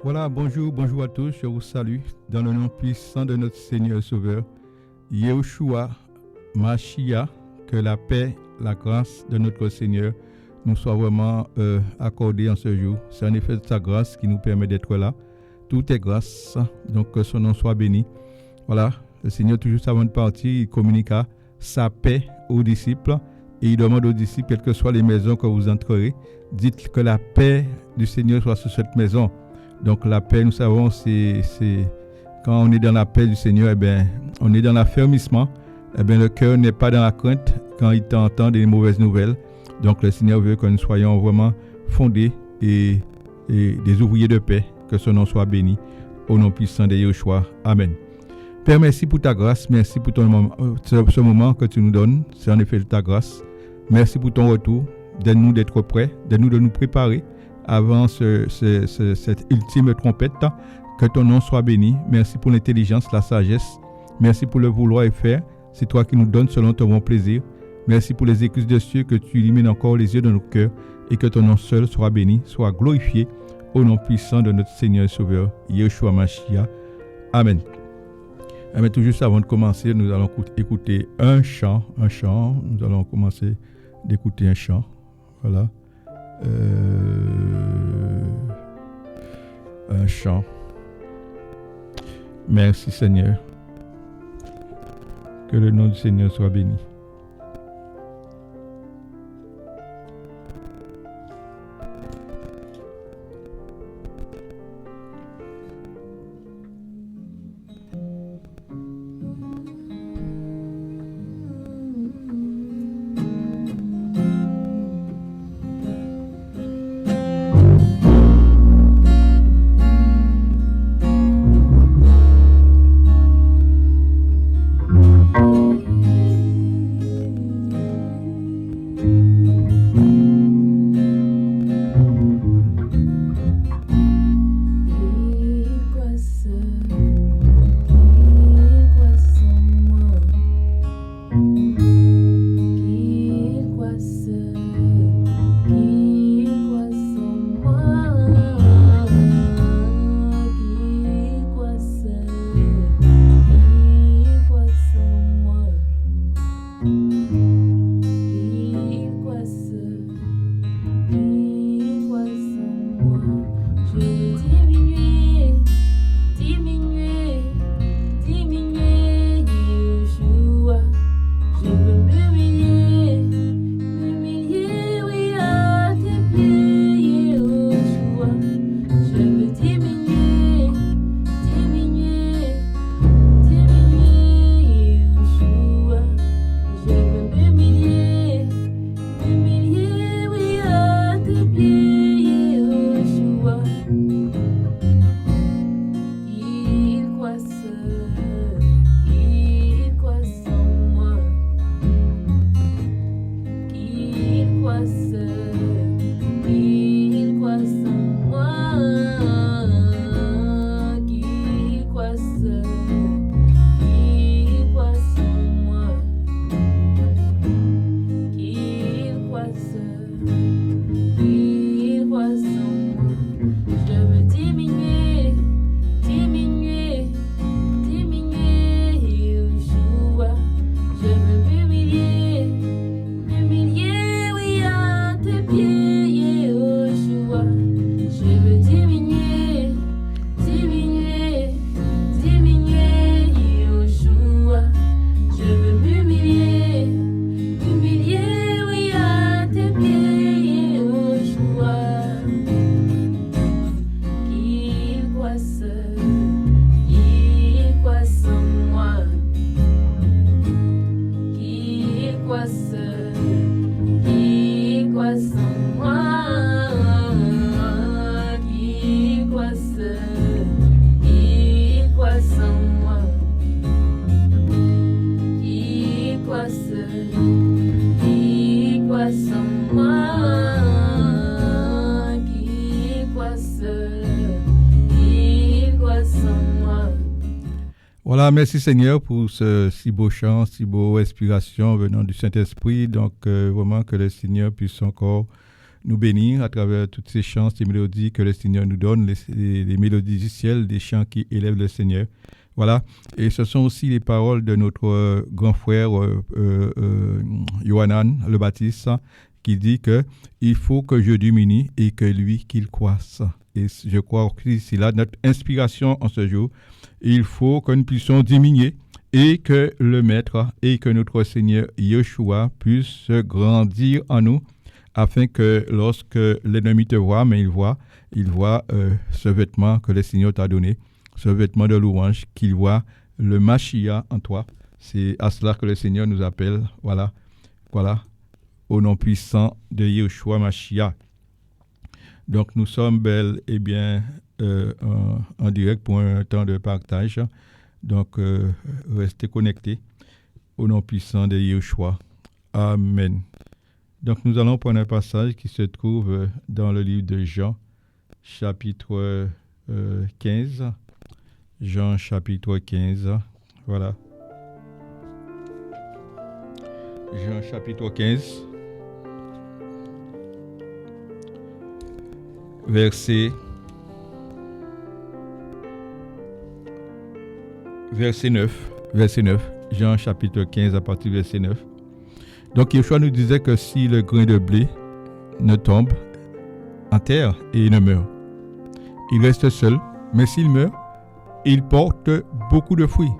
Voilà, bonjour à tous, je vous salue dans le nom puissant de notre Seigneur et Sauveur, Yahushua Mashiach, que la paix, la grâce de notre Seigneur nous soit vraiment accordée en ce jour. C'est en effet sa grâce qui nous permet d'être là. Tout est grâce, donc que son nom soit béni. Voilà, le Seigneur, toujours avant de partir, il communiqua sa paix aux disciples et il demande aux disciples, quelles que soient les maisons que vous entrerez, dites que la paix du Seigneur soit sur cette maison. Donc la paix, nous savons, c'est quand on est dans la paix du Seigneur, on est dans l'affermissement. Le cœur n'est pas dans la crainte quand il entend des mauvaises nouvelles. Donc le Seigneur veut que nous soyons vraiment fondés et des ouvriers de paix. Que son nom soit béni. Au nom puissant de Yahushua. Amen. Père, merci pour ta grâce. Merci pour ce moment que tu nous donnes. C'est en effet ta grâce. Merci pour ton retour. Donne-nous d'être prêts. Donne-nous de nous préparer avant cette ultime trompette, que ton nom soit béni. Merci pour l'intelligence, la sagesse. Merci pour le vouloir et faire. C'est toi qui nous donnes selon ton bon plaisir. Merci pour les excuses de cieux, que tu illumines encore les yeux de nos cœurs et que ton nom seul soit béni, soit glorifié au nom puissant de notre Seigneur et Sauveur, Yahushua Mashiach. Amen. Amen. Tout juste avant de commencer, nous allons écouter un chant. Nous allons commencer d'écouter un chant. Voilà. Un chant. Merci Seigneur. Que le nom du Seigneur soit béni. Voilà, merci Seigneur pour ce si beau chant, si beau inspiration venant du Saint-Esprit. Donc, vraiment que le Seigneur puisse encore nous bénir à travers toutes ces chants, ces mélodies que le Seigneur nous donne, les mélodies du ciel, des chants qui élèvent le Seigneur. Voilà. Et ce sont aussi les paroles de notre grand frère Yohanan le Baptiste, qui dit que il faut que je diminue et que lui qu'il croisse. Et je crois que c'est là notre inspiration en ce jour. Il faut que nous puissions diminuer et que le Maître et que notre Seigneur Yeshua puisse grandir en nous, afin que lorsque l'ennemi te voit, mais il voit ce vêtement que le Seigneur t'a donné, ce vêtement de louange, qu'il voit le Mashiach en toi. C'est à cela que le Seigneur nous appelle. Voilà, au nom puissant de Yeshua Mashiach. Donc nous sommes bel et bien en direct pour un temps de partage. Donc restez connectés au nom puissant de Yeshua. Amen. Donc nous allons prendre un passage qui se trouve dans le livre de Jean, chapitre 15. Jean chapitre 15. Voilà. Jean chapitre 15. Verset 9. Jean chapitre 15 à partir du verset 9. Donc Yeshua nous disait que si le grain de blé ne tombe en terre et il ne meurt, il reste seul, mais s'il meurt, il porte beaucoup de fruits.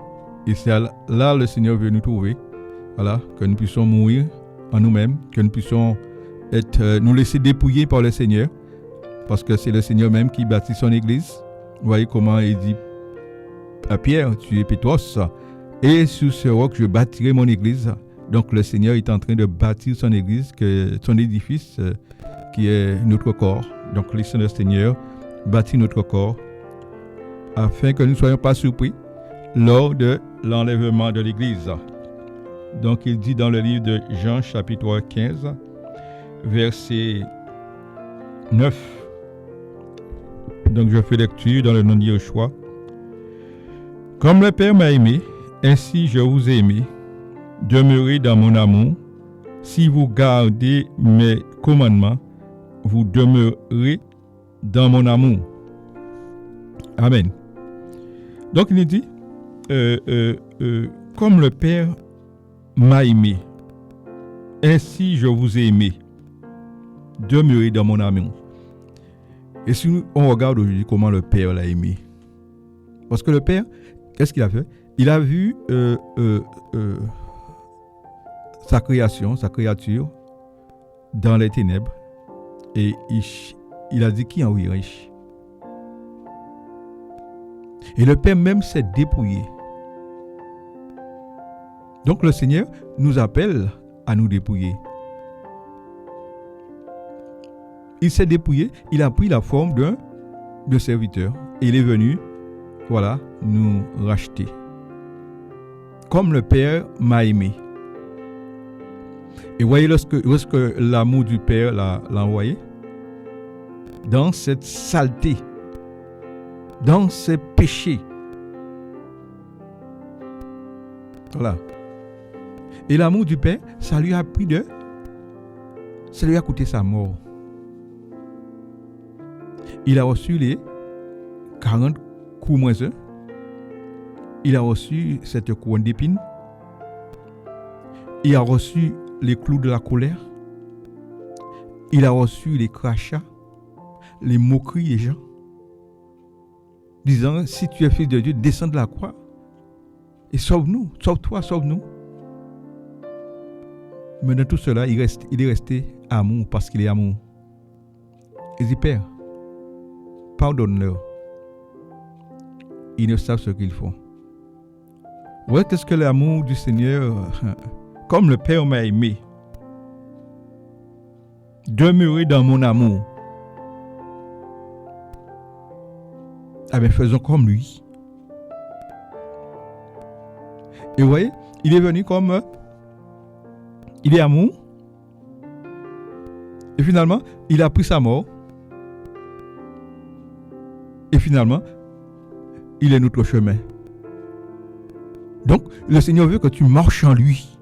Et c'est là le Seigneur veut nous trouver. Voilà, que nous puissions mourir en nous-mêmes, que nous puissions nous laisser dépouiller par le Seigneur, parce que c'est le Seigneur même qui bâtit son église. Vous voyez comment il dit à Pierre, tu es Pétros, et sur ce roc je bâtirai mon église. Donc le Seigneur est en train de bâtir son église, son édifice qui est notre corps. Donc laissons le Seigneur bâtir notre corps afin que nous ne soyons pas surpris lors de l'enlèvement de l'église. Donc il dit dans le livre de Jean chapitre 15 verset 9. Donc je fais lecture dans le nom de Yeshua. Comme le Père m'a aimé, ainsi je vous ai aimé. Demeurez dans mon amour. Si vous gardez mes commandements, vous demeurez dans mon amour. Amen. Donc il dit, comme le Père m'a aimé, ainsi je vous ai aimé. Demeurez dans mon amour. Et si on regarde aujourd'hui comment le Père l'a aimé, parce que le Père, qu'est-ce qu'il a fait? Il a vu sa créature dans les ténèbres, et il a dit qui en est riche. Et le Père même s'est dépouillé. Donc le Seigneur nous appelle à nous dépouiller. Il s'est dépouillé, il a pris la forme de serviteur. Et il est venu, voilà, nous racheter. Comme le Père m'a aimé. Et voyez, lorsque l'amour du Père l'a envoyé, dans cette saleté, dans ces péchés. Voilà. Et l'amour du Père, ça lui a coûté sa mort. Il a reçu les 40 coups moins 1. Il a reçu cette couronne d'épines. Il a reçu les clous de la colère. Il a reçu les crachats, les moqueries des gens, disant, si tu es fils de Dieu, descends de la croix et sauve-nous, sauve-toi, sauve-nous. Mais dans tout cela, il est resté amour parce qu'il est amour. Il dit, Père, pardonne-leur. Ils ne savent ce qu'ils font. Ouais, qu'est-ce que l'amour du Seigneur, comme le Père m'a aimé, demeurez dans mon amour. Ah bien, faisons comme lui. Et vous voyez, il est venu comme il est amour. Et finalement, il a pris sa mort. Et finalement, il est notre chemin. Donc, le Seigneur veut que tu marches en lui.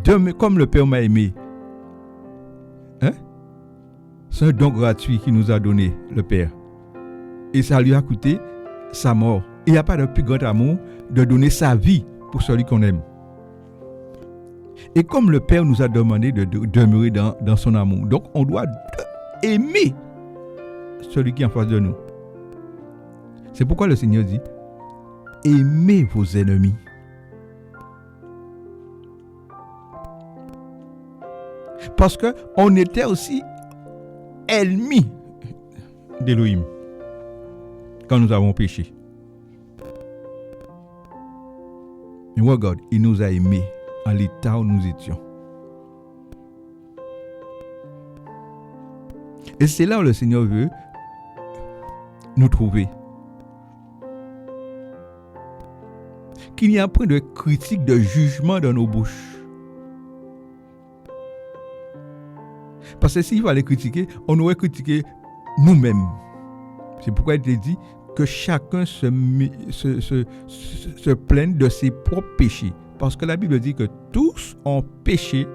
comme le Père m'a aimé. Hein? C'est un don gratuit qu'il nous a donné, le Père. Et ça lui a coûté sa mort. Il n'y a pas de plus grand amour de donner sa vie pour celui qu'on aime. Et comme le Père nous a demandé de demeurer dans son amour, donc on doit aimer celui qui est en face de nous. C'est pourquoi le Seigneur dit, aimez vos ennemis. Parce qu'on était aussi ennemis d'Élohim quand nous avons péché. Mais regarde, il nous a aimés à l'état où nous étions. Et c'est là où le Seigneur veut nous trouver. Qu'il n'y a point de critique, de jugement dans nos bouches. Parce que s'il fallait critiquer, on aurait critiqué nous-mêmes. C'est pourquoi il te dit que chacun se plaigne de ses propres péchés. Parce que la Bible dit que tous ont péché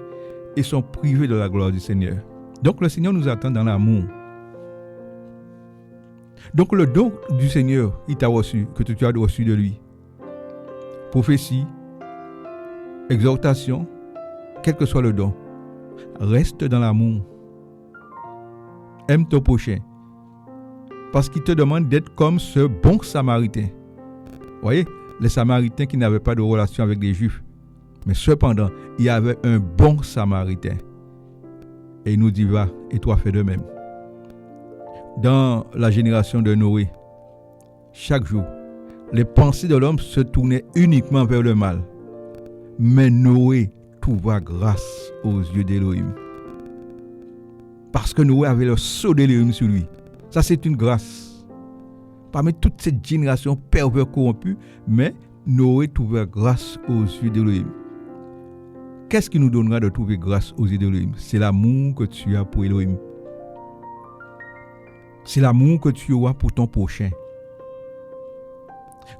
et sont privés de la gloire du Seigneur. Donc le Seigneur nous attend dans l'amour. Donc le don du Seigneur, il t'a reçu, que tu as reçu de lui. Prophétie, exhortation, quel que soit le don, reste dans l'amour. Aime ton prochain. Parce qu'il te demande d'être comme ce bon Samaritain. Vous voyez, les Samaritains qui n'avaient pas de relation avec les Juifs. Mais cependant, il y avait un bon Samaritain. Et il nous dit, va, et toi fais de même. Dans la génération de Noé, chaque jour, les pensées de l'homme se tournaient uniquement vers le mal. Mais Noé trouva grâce aux yeux d'Élohim. Parce que Noé avait le sceau d'Élohim sur lui. Ça, c'est une grâce. Parmi toute cette génération pervers corrompue, mais Noé trouvait grâce aux yeux d'Élohim. Qu'est-ce qui nous donnera de trouver grâce aux yeux d'Élohim? C'est l'amour que tu as pour Élohim. C'est l'amour que tu auras pour ton prochain.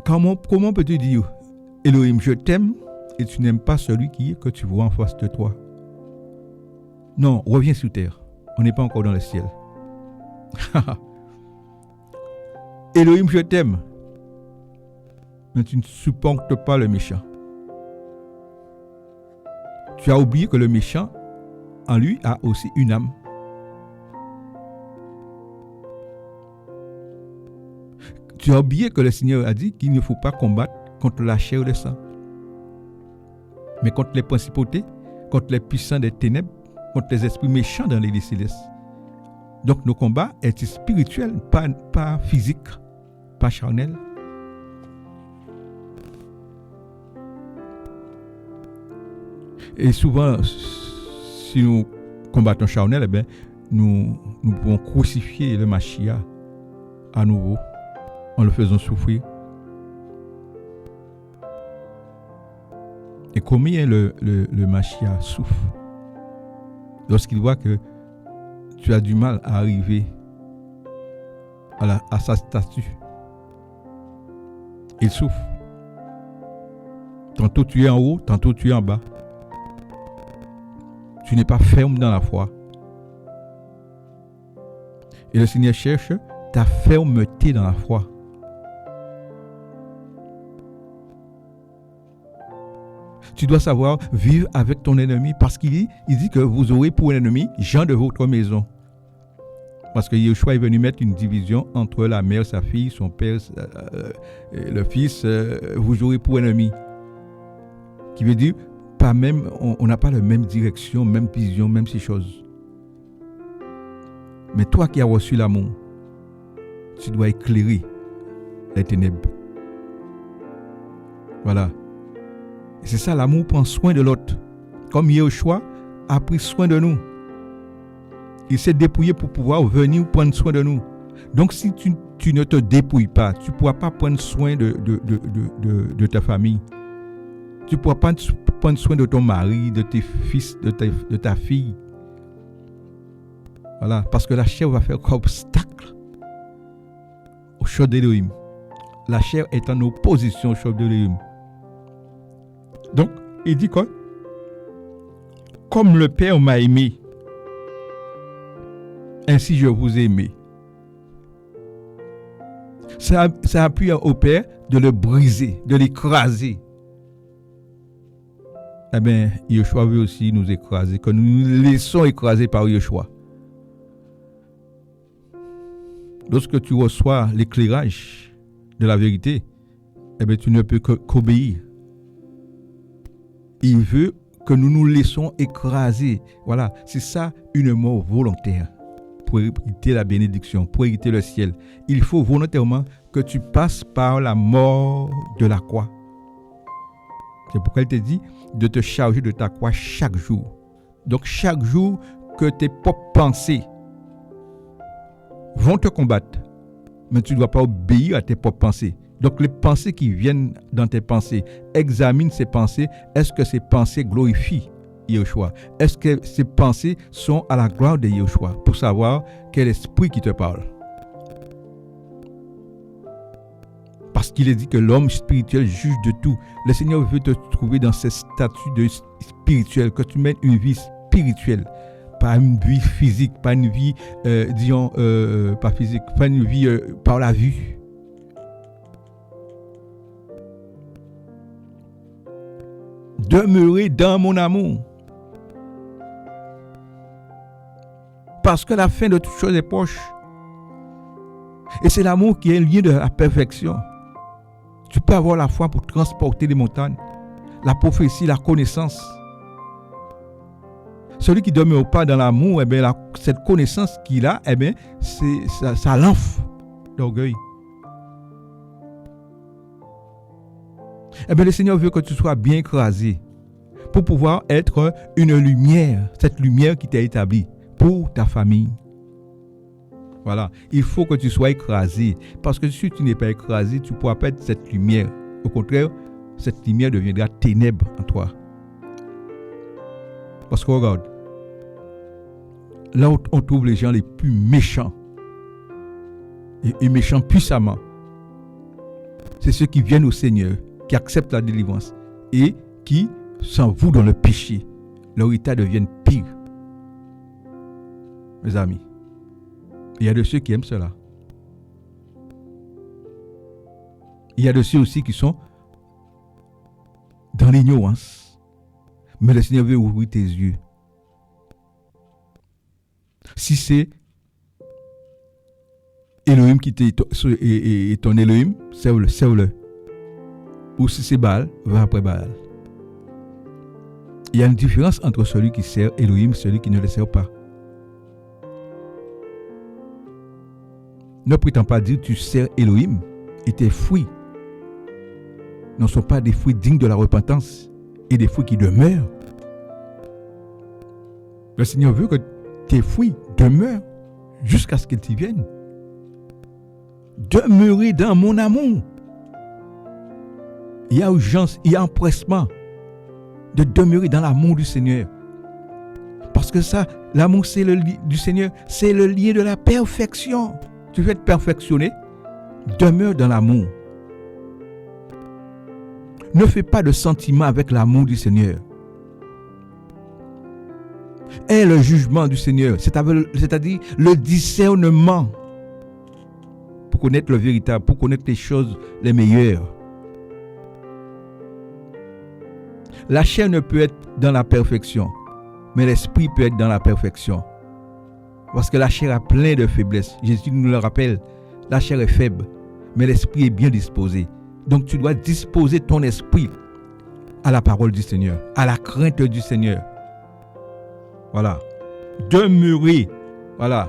Comment peux-tu dire, Élohim, je t'aime, et tu n'aimes pas celui que tu vois en face de toi? Non, reviens sur terre. On n'est pas encore dans le ciel. Élohim, je t'aime, mais tu ne supportes pas le méchant. Tu as oublié que le méchant, en lui, a aussi une âme. Tu as oublié que le Seigneur a dit qu'il ne faut pas combattre contre la chair ou le sang, mais contre les principautés, contre les puissants des ténèbres, contre les esprits méchants dans les lieux célestes. Donc nos combats sont spirituels, pas physiques, pas charnels. Et souvent, si nous combattons charnel, eh bien, nous pouvons crucifier le Mashiach à nouveau en le faisant souffrir. Et combien le Mashiach souffre lorsqu'il voit que tu as du mal à arriver à sa statue. Il souffre. Tantôt tu es en haut, tantôt tu es en bas. Tu n'es pas ferme dans la foi. Et le Seigneur cherche ta fermeté dans la foi. Tu dois savoir vivre avec ton ennemi parce qu'il dit que vous aurez pour ennemi gens de votre maison. Parce que Yeshua est venu mettre une division entre la mère, sa fille, son père, le fils. Vous aurez pour ennemi. Qui veut dire, pas même, on n'a pas la même direction, même vision, même ces choses. Mais toi qui as reçu l'amour, tu dois éclairer les ténèbres. Voilà. Et c'est ça, l'amour prend soin de l'autre. Comme Yeshua a pris soin de nous. Il s'est dépouillé pour pouvoir venir prendre soin de nous. Donc si tu ne te dépouilles pas, tu ne pourras pas prendre soin de ta famille. Tu ne pourras pas prendre soin de ton mari, de tes fils, de ta fille. Voilà, parce que la chair va faire obstacle au chef d'Élohim. La chair est en opposition au chef d'Élohim. Donc, il dit quoi? comme le Père m'a aimé, ainsi je vous ai aimé. Ça appuie au Père de le briser, de l'écraser. Eh bien, Yeshua veut aussi nous écraser, que nous nous laissons écraser par Yeshua. Lorsque tu reçois l'éclairage de la vérité, eh bien, tu ne peux qu'obéir. Il veut que nous nous laissons écraser. Voilà, c'est ça une mort volontaire. Pour hériter la bénédiction, pour hériter le ciel, il faut volontairement que tu passes par la mort de la croix. C'est pourquoi il te dit de te charger de ta croix chaque jour. Donc chaque jour que tes propres pensées vont te combattre, mais tu ne dois pas obéir à tes propres pensées. Donc les pensées qui viennent dans tes pensées, examine ces pensées. Est-ce que ces pensées glorifient Yeshua? Est-ce que ces pensées sont à la gloire de Yeshua? Pour savoir quel esprit qui te parle. Parce qu'il est dit que l'homme spirituel juge de tout. Le Seigneur veut te trouver dans ce statut de spirituel, que tu mènes une vie spirituelle. Pas une vie physique, pas une vie, pas physique, pas une vie par la vue. Demeurez dans mon amour. Parce que la fin de toute chose est proche. Et c'est l'amour qui est lié de la perfection. Tu peux avoir la foi pour transporter les montagnes, la prophétie, la connaissance. Celui qui ne demeure pas dans l'amour, eh bien, cette connaissance qu'il a, eh bien, ça l'enfle d'orgueil. Eh bien, le Seigneur veut que tu sois bien écrasé pour pouvoir être une lumière, cette lumière qui t'a établie pour ta famille. Voilà, il faut que tu sois écrasé, parce que si tu n'es pas écrasé, tu ne pourras pas être cette lumière. Au contraire, cette lumière deviendra ténèbre en toi. Parce que regarde, là où on trouve les gens les plus méchants, et méchants puissamment, c'est ceux qui viennent au Seigneur, qui acceptent la délivrance et qui s'envouent dans le péché. Leur état devient pire. Mes amis, il y a de ceux qui aiment cela. Il y a de ceux aussi qui sont dans l'ignorance. Mais le Seigneur veut ouvrir tes yeux. Si c'est Elohim qui est ton Elohim, serve-le. Ou si c'est Baal, va après Baal. Il y a une différence entre celui qui sert Elohim et celui qui ne le sert pas. Ne prétends pas dire que tu sers Elohim et tes fruits ne sont pas des fruits dignes de la repentance et des fruits qui demeurent. Le Seigneur veut que tes fruits demeurent jusqu'à ce qu'ils t'y viennent. Demeurez dans mon amour. Il y a urgence, il y a empressement de demeurer dans l'amour du Seigneur. Parce que ça, l'amour du Seigneur, c'est le lien de la perfection. Tu veux être perfectionné, demeure dans l'amour. Ne fais pas de sentiment avec l'amour du Seigneur. Aie le jugement du Seigneur, c'est-à-dire le discernement pour connaître le véritable, pour connaître les choses les meilleures. La chair ne peut être dans la perfection, mais l'esprit peut être dans la perfection. Parce que la chair a plein de faiblesses. Jésus nous le rappelle, la chair est faible, mais l'esprit est bien disposé. Donc tu dois disposer ton esprit à la parole du Seigneur, à la crainte du Seigneur. Voilà. Demeurez, voilà.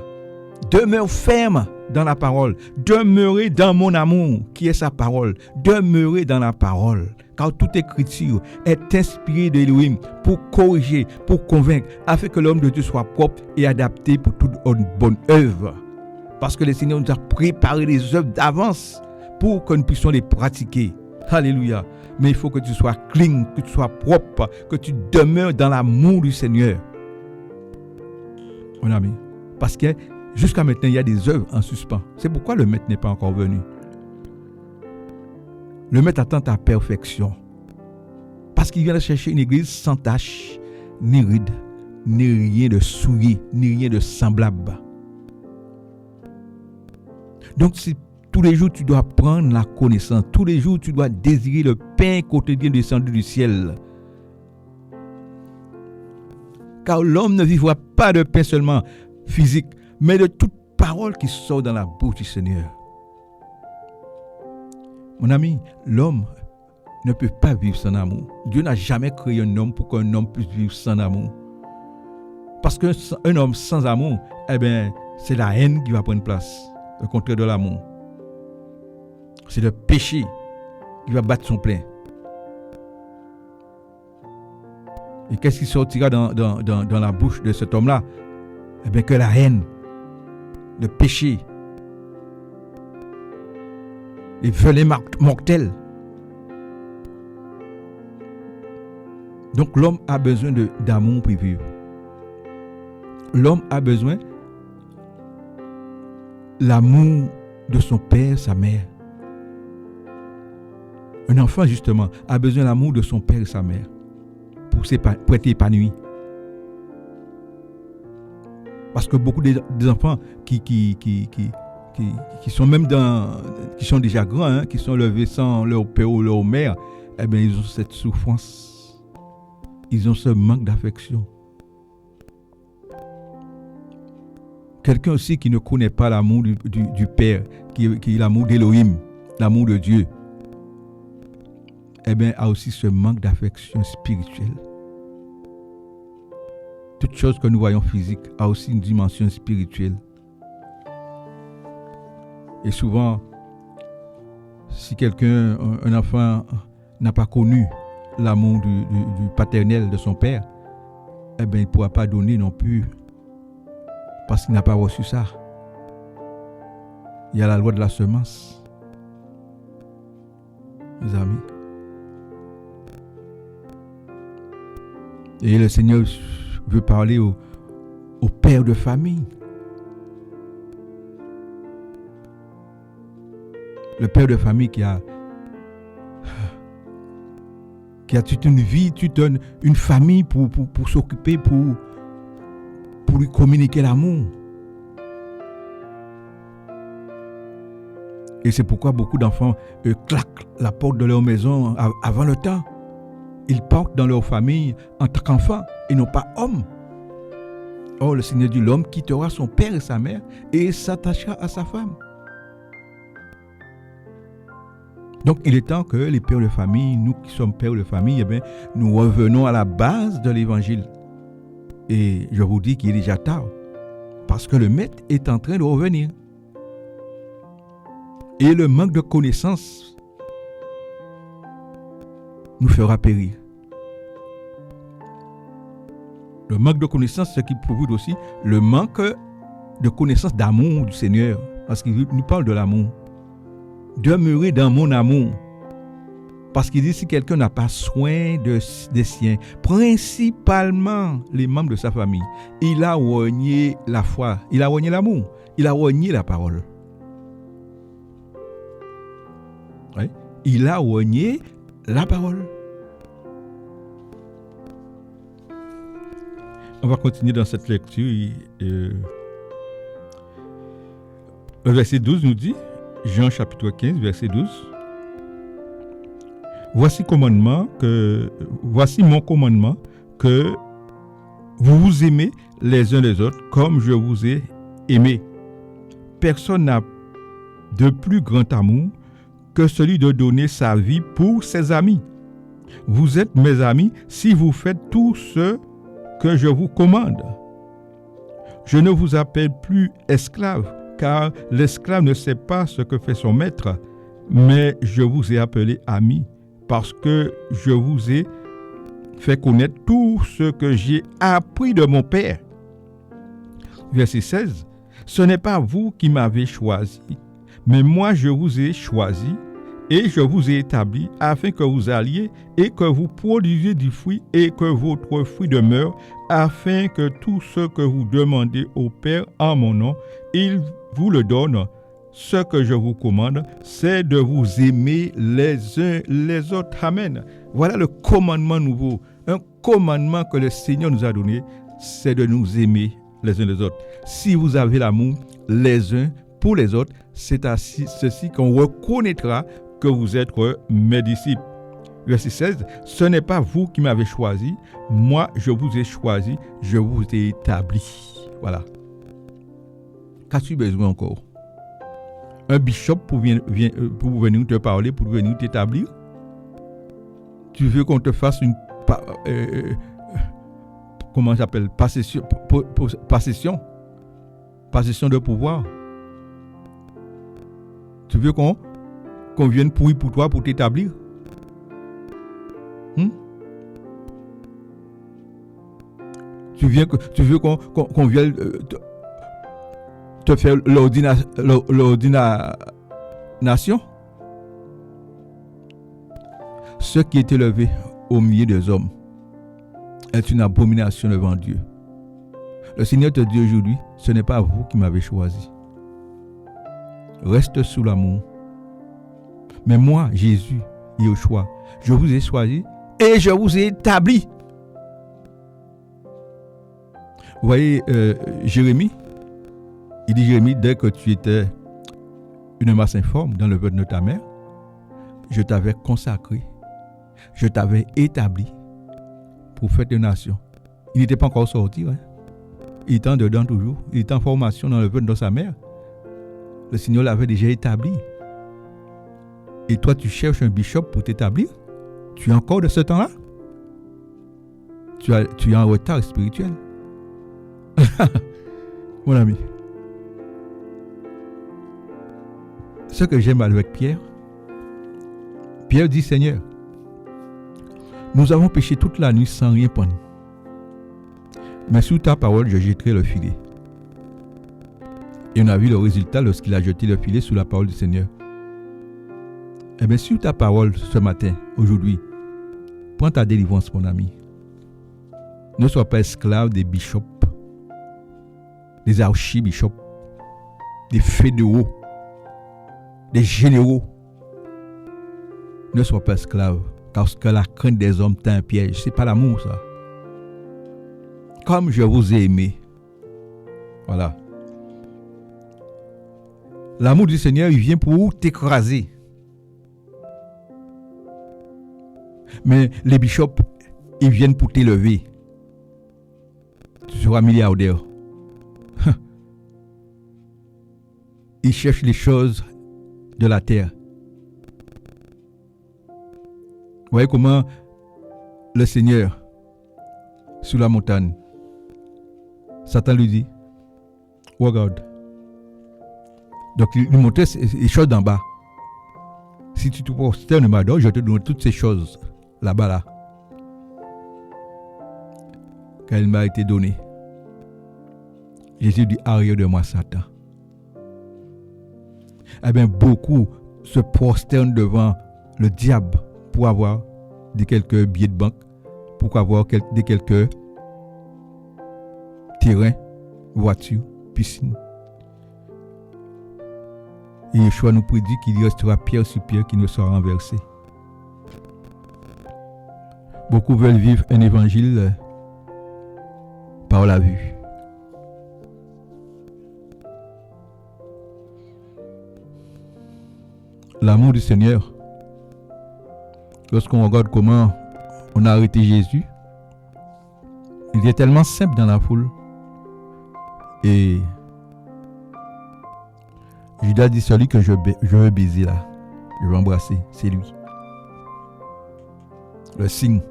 Demeure ferme dans la parole. Demeurez dans mon amour, qui est sa parole. Demeurez dans la parole. Car toute écriture est inspirée d'Élohim pour corriger, pour convaincre, afin que l'homme de Dieu soit propre et adapté pour toute bonne œuvre. Parce que le Seigneur nous a préparé les œuvres d'avance pour que nous puissions les pratiquer. Alléluia. Mais il faut que tu sois clean, que tu sois propre, que tu demeures dans l'amour du Seigneur. Mon ami. Parce que jusqu'à maintenant, il y a des œuvres en suspens. C'est pourquoi le maître n'est pas encore venu. Le maître attend ta perfection. Parce qu'il vient chercher une église sans tache, ni ride, ni rien de souillé, ni rien de semblable. Donc, tous les jours, tu dois prendre la connaissance. Tous les jours, tu dois désirer le pain quotidien descendu du ciel. Car l'homme ne vivra pas de pain seulement physique, mais de toute parole qui sort dans la bouche du Seigneur. Mon ami, l'homme ne peut pas vivre sans amour. Dieu n'a jamais créé un homme pour qu'un homme puisse vivre sans amour. Parce qu'un homme sans amour, c'est la haine qui va prendre place, le contraire de l'amour. C'est le péché qui va battre son plein. Et qu'est-ce qui sortira dans la bouche de cet homme-là? Que la haine, le péché, les velets mortels. Donc l'homme a besoin d'amour pour vivre. L'homme a besoin de l'amour de son père, sa mère. Un enfant, justement, a besoin de l'amour de son père et sa mère pour être épanoui. Parce que beaucoup d'enfants qui sont même qui sont déjà grands, qui sont levés sans leur père ou leur mère, ils ont cette souffrance. Ils ont ce manque d'affection. Quelqu'un aussi qui ne connaît pas l'amour du Père, qui est l'amour d'Élohim, l'amour de Dieu, a aussi ce manque d'affection spirituelle. Toute chose que nous voyons physique a aussi une dimension spirituelle. Et souvent, si un enfant n'a pas connu l'amour du paternel de son père, il ne pourra pas donner non plus parce qu'il n'a pas reçu ça. Il y a la loi de la semence. Mes amis. Et le Seigneur veut parler aux pères de famille. Le père de famille qui a toute une vie, toute une famille pour s'occuper, pour lui communiquer l'amour. Et c'est pourquoi beaucoup d'enfants claquent la porte de leur maison avant le temps. Ils partent dans leur famille en tant qu'enfants et non pas hommes. Or, le Seigneur dit, l'homme quittera son père et sa mère et s'attachera à sa femme. Donc, il est temps que les pères de famille, nous qui sommes pères de famille, nous revenons à la base de l'évangile. Et je vous dis qu'il est déjà tard, parce que le maître est en train de revenir. Et le manque de connaissance nous fera périr. Le manque de connaissance, ce qui prouve aussi le manque de connaissance d'amour du Seigneur, parce qu'il nous parle de l'amour. Demeurez dans mon amour. Parce qu'il dit, si quelqu'un n'a pas soin des siens, principalement les membres de sa famille, il a renié la foi, il a renié l'amour, il a renié la parole. Oui? Il a renié la parole. On va continuer dans cette lecture. Le verset 12 nous dit, Jean chapitre 15, verset 12. Voici mon commandement, que vous vous aimez les uns les autres comme je vous ai aimé. Personne n'a de plus grand amour que celui de donner sa vie pour ses amis. Vous êtes mes amis si vous faites tout ce que je vous commande. Je ne vous appelle plus esclave, car l'esclave ne sait pas ce que fait son maître, mais je vous ai appelé amis, parce que je vous ai fait connaître tout ce que j'ai appris de mon Père. Verset 16. Ce n'est pas vous qui m'avez choisi, mais moi je vous ai choisi et je vous ai établi afin que vous alliez et que vous produisiez du fruit et que votre fruit demeure, afin que tout ce que vous demandez au Père en mon nom, il vous le donne. Ce que je vous commande, c'est de vous aimer les uns les autres. Amen. Voilà le commandement nouveau. Un commandement que le Seigneur nous a donné, c'est de nous aimer les uns les autres. Si vous avez l'amour les uns pour les autres, c'est à ceci qu'on reconnaîtra que vous êtes mes disciples. Verset 16, ce n'est pas vous qui m'avez choisi, moi je vous ai choisi, je vous ai établi. Voilà. Qu'as-tu besoin encore? Un bishop pour venir te parler, pour venir t'établir? Tu veux qu'on te fasse une comment ça s'appelle? Possession de pouvoir. Tu veux qu'on vienne pour toi pour t'établir? Tu veux qu'on vienne te faire l'ordination? Ce qui est élevé au milieu des hommes est une abomination devant Dieu. Le Seigneur te dit aujourd'hui, ce n'est pas vous qui m'avez choisi. Reste sous l'amour. Mais moi, Jésus, Yeshua, je vous ai choisi et je vous ai établi. Vous voyez, Jérémie, il dit Jérémie, dès que tu étais une masse informe dans le ventre de ta mère, je t'avais consacré, je t'avais établi pour faire des nations. Il n'était pas encore sorti, hein? Il était en dedans toujours, il était en formation dans le ventre de sa mère. Le Seigneur l'avait déjà établi. Et toi, tu cherches un bishop pour t'établir? Tu es encore de ce temps-là? Tu es en retard spirituel. Mon ami. Ce que j'aime avec Pierre dit, Seigneur, nous avons péché toute la nuit sans rien prendre. Mais sous ta parole, je jetterai le filet. Et on a vu le résultat lorsqu'il a jeté le filet sous la parole du Seigneur. Eh bien, sur ta parole ce matin, aujourd'hui, prends ta délivrance, mon ami. Ne sois pas esclave des bishops, des archibishops, des fédéraux, des généraux. Ne sois pas esclave, parce que la crainte des hommes est un piège. C'est pas l'amour, ça. Comme je vous ai aimé. Voilà. L'amour du Seigneur, il vient pour t'écraser. Mais les bishops, ils viennent pour t'élever. Tu seras milliardaire. Ils cherchent les choses de la terre. Vous voyez comment le Seigneur, sur la montagne, Satan lui dit, regarde. Donc il lui montrait les choses d'en bas. Si tu te prosternes m'adores, je te donne toutes ces choses là-bas là. Quand il m'a été donné. Jésus dit, arrière de moi Satan. Eh bien, beaucoup se prosternent devant le diable pour avoir des quelques billets de banque, pour avoir des quelques terrains, voitures, piscines. Et Yeshua nous prédit qu'il restera pierre sur pierre qui ne sera renversé. Beaucoup veulent vivre un évangile par la vue. L'amour du Seigneur, lorsqu'on regarde comment on a arrêté Jésus, il est tellement simple dans la foule. Et Judas dit, celui que je veux baiser là, je veux embrasser, c'est lui. Le signe.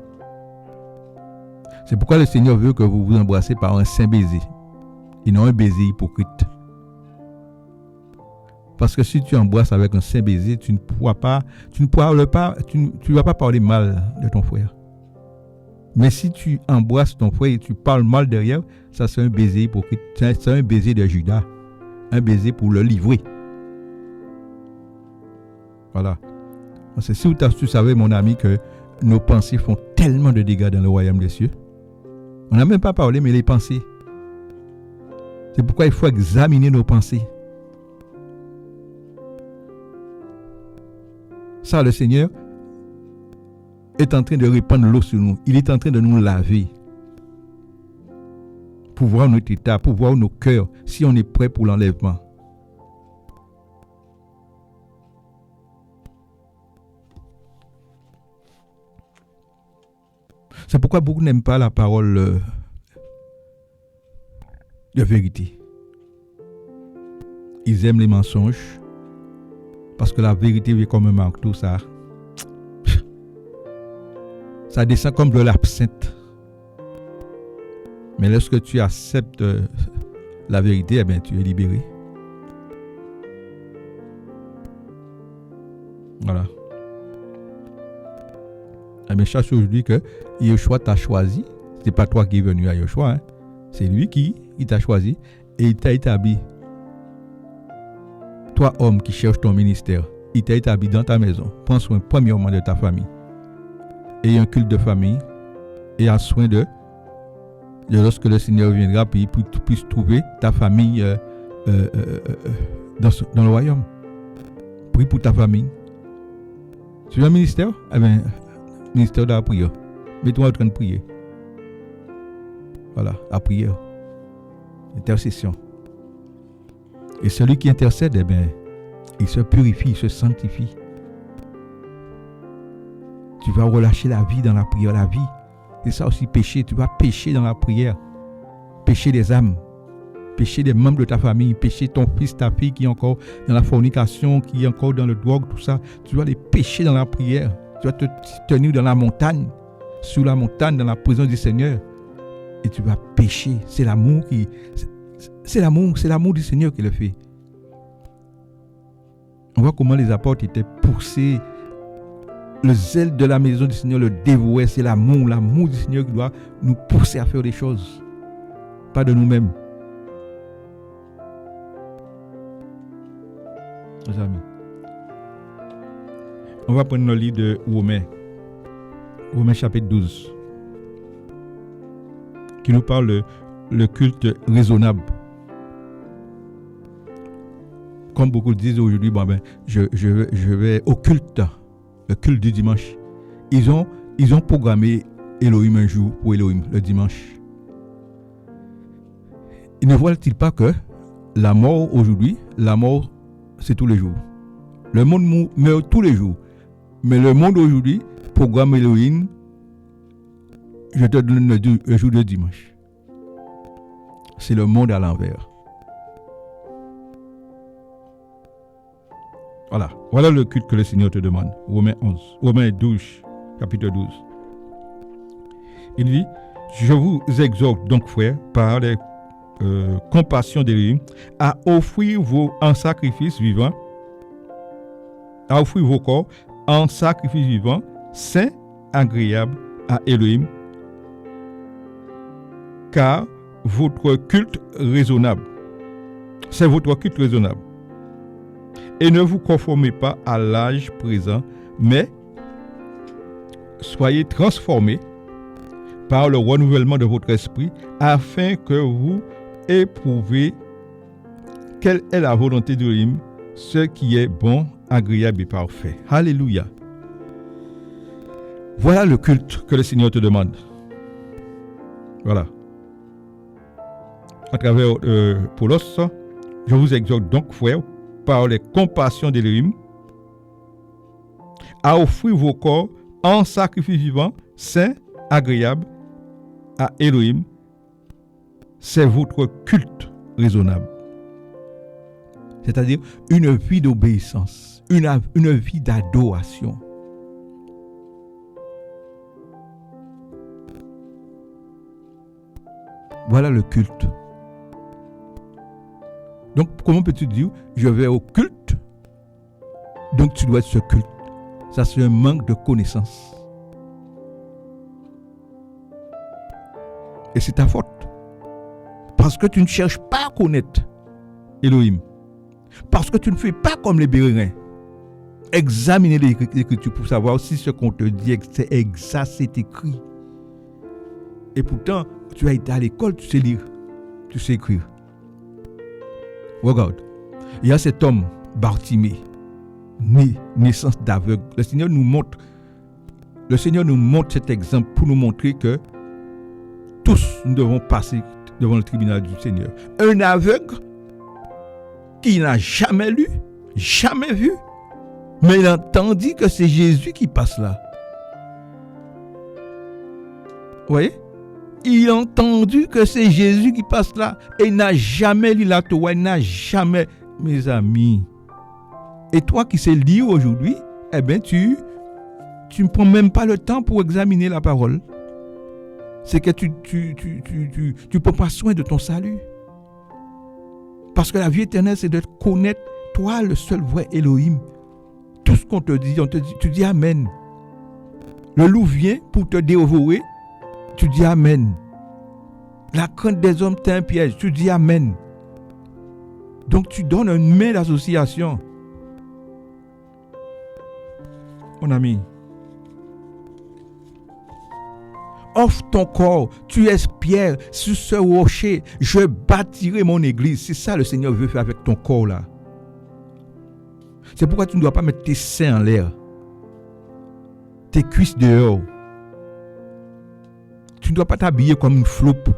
C'est pourquoi le Seigneur veut que vous vous embrassez par un saint baiser et non un baiser hypocrite. Parce que si tu embrasses avec un saint baiser, tu ne vas pas parler mal de ton frère. Mais si tu embrasses ton frère et tu parles mal derrière, ça c'est un baiser hypocrite. C'est un baiser de Judas. Un baiser pour le livrer. Voilà. C'est si tu savais, mon ami, que nos pensées font tellement de dégâts dans le royaume des cieux. On n'a même pas parlé, mais les pensées. C'est pourquoi il faut examiner nos pensées. Ça, le Seigneur est en train de répandre l'eau sur nous. Il est en train de nous laver. pour voir notre état, pour voir nos cœurs, si on est prêt pour l'enlèvement. C'est pourquoi beaucoup n'aiment pas la parole de vérité. Ils aiment les mensonges parce que la vérité vient comme un marteau, ça descend comme de l'absinthe. Mais lorsque tu acceptes la vérité, eh bien, tu es libéré. Voilà. Eh bien, sache aujourd'hui que Yeshua t'a choisi. Ce n'est pas toi qui es venu à Yeshua. Hein. C'est lui qui t'a choisi et il t'a établi. Toi, homme qui cherche ton ministère, il t'a établi dans ta maison. Prends soin premièrement de ta famille. Aie un culte de famille et à soin de lorsque le Seigneur viendra, puis tu puisses trouver ta famille dans le royaume. Prie pour ta famille. Tu veux un ministère? Eh bien, ministère de la prière. Mets-toi en train de prier. Voilà, la prière. Intercession. Et celui qui intercède, eh bien, il se purifie, il se sanctifie. Tu vas relâcher la vie dans la prière, la vie. C'est ça aussi, pécher. Tu vas pécher dans la prière. Pécher des âmes. Pécher des membres de ta famille. Pécher ton fils, ta fille qui est encore dans la fornication, qui est encore dans le drogue, tout ça. Tu vas les pécher dans la prière. Tu vas te tenir dans la montagne, sur la montagne, dans la présence du Seigneur. Et tu vas pécher. C'est l'amour qui... C'est l'amour du Seigneur qui le fait. On voit comment les apôtres étaient poussés. Le zèle de la maison du Seigneur le dévouait. C'est l'amour du Seigneur qui doit nous pousser à faire des choses. Pas de nous-mêmes. Les amis. On va prendre le livre de Romains. Romains chapitre 12. Qui nous parle le culte raisonnable. Comme beaucoup disent aujourd'hui, je vais au culte. Le culte du dimanche. Ils ont programmé Elohim un jour pour Elohim, le dimanche. Ils ne voient-ils pas que la mort aujourd'hui, la mort, c'est tous les jours. Le monde meurt tous les jours. Mais le monde aujourd'hui programme Elohim, je te donne le jour de dimanche. C'est le monde à l'envers. Voilà le culte que le Seigneur te demande. Romains 12, chapitre 12. Il dit, je vous exhorte donc, frères, par les compassions d'Élohim, à offrir vos corps en sacrifice vivant, saint, agréable à Elohim, car votre culte raisonnable, c'est votre culte raisonnable. Et ne vous conformez pas à l'âge présent, mais soyez transformés par le renouvellement de votre esprit, afin que vous éprouviez quelle est la volonté d'Elohim, ce qui est bon, agréable et parfait. Alléluia. Voilà le culte que le Seigneur te demande. Voilà. À travers Paulos, je vous exhorte donc, frères, par les compassions d'Elohim, à offrir vos corps en sacrifice vivant, saint, agréable à Elohim. C'est votre culte raisonnable. C'est-à-dire une vie d'obéissance, une vie d'adoration. Voilà le culte. Donc, comment peux-tu dire, je vais au culte, donc tu dois être ce culte. Ça, c'est un manque de connaissance. Et c'est ta faute. Parce que tu ne cherches pas à connaître Elohim. Parce que tu ne fais pas comme les Béréniens. Examiner l'Écriture pour savoir si ce qu'on te dit, c'est exact, c'est écrit. Et pourtant, tu as été à l'école, tu sais lire, tu sais écrire. Regarde, il y a cet homme, Bartimée, né, naissance d'aveugle. Le Seigneur nous montre cet exemple pour nous montrer que tous nous devons passer devant le tribunal du Seigneur. Un aveugle qui n'a jamais lu, jamais vu, mais il entendit que c'est Jésus qui passe là. Vous voyez? Il a entendu que c'est Jésus qui passe là et il n'a jamais lu la Torah, il n'a jamais, mes amis. Et toi qui sais lire aujourd'hui, eh bien tu ne prends même pas le temps pour examiner la parole. C'est que tu prends pas soin de ton salut. Parce que la vie éternelle, c'est de connaître toi, le seul vrai Elohim. Tout ce qu'on te dit, tu dis Amen. Le loup vient pour te dévorer, tu dis Amen. La crainte des hommes t'est un piège, tu dis Amen. Donc tu donnes une main d'association. Mon ami, offre ton corps, tu es pierre, sur ce rocher, je bâtirai mon église. C'est ça le Seigneur veut faire avec ton corps là. C'est pourquoi tu ne dois pas mettre tes seins en l'air, tes cuisses dehors. Tu ne dois pas t'habiller comme une floupe.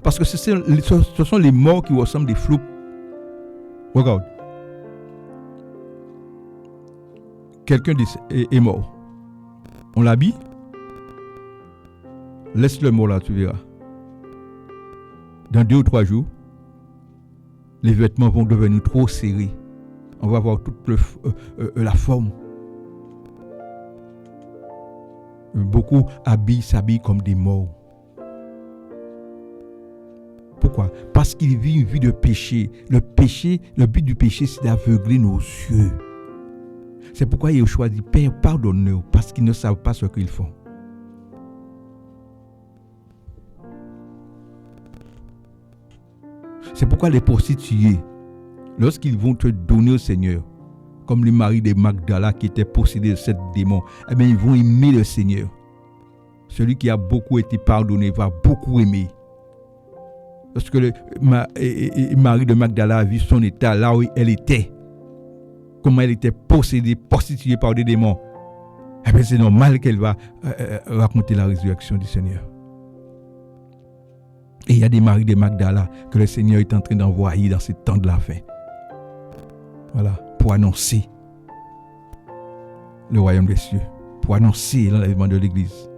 Parce que ce sont les morts qui ressemblent des floupes. Regarde. Quelqu'un est mort. On l'habille. Laisse le mort là, tu verras. Dans 2 ou 3 jours, les vêtements vont devenir trop serrés. On va avoir toute la forme. Beaucoup s'habillent comme des morts. Pourquoi? Parce qu'il vit une vie de péché. Le but du péché, c'est d'aveugler nos yeux. C'est pourquoi Yeshua dit, Père, pardonne-nous, parce qu'ils ne savent pas ce qu'ils font. C'est pourquoi les prostituées, lorsqu'ils vont te donner au Seigneur, comme les maris de Magdala qui étaient possédés de 7 démons, eh bien, ils vont aimer le Seigneur. Celui qui a beaucoup été pardonné va beaucoup aimer. Lorsque Marie de Magdala a vu son état, là où elle était, comment elle était possédée, prostituée par des démons, eh bien, c'est normal qu'elle va raconter la résurrection du Seigneur. Et il y a des maris de Magdala que le Seigneur est en train d'envoyer dans ces temps de la fin. Voilà, pour annoncer le royaume des cieux, pour annoncer l'enlèvement de l'Église.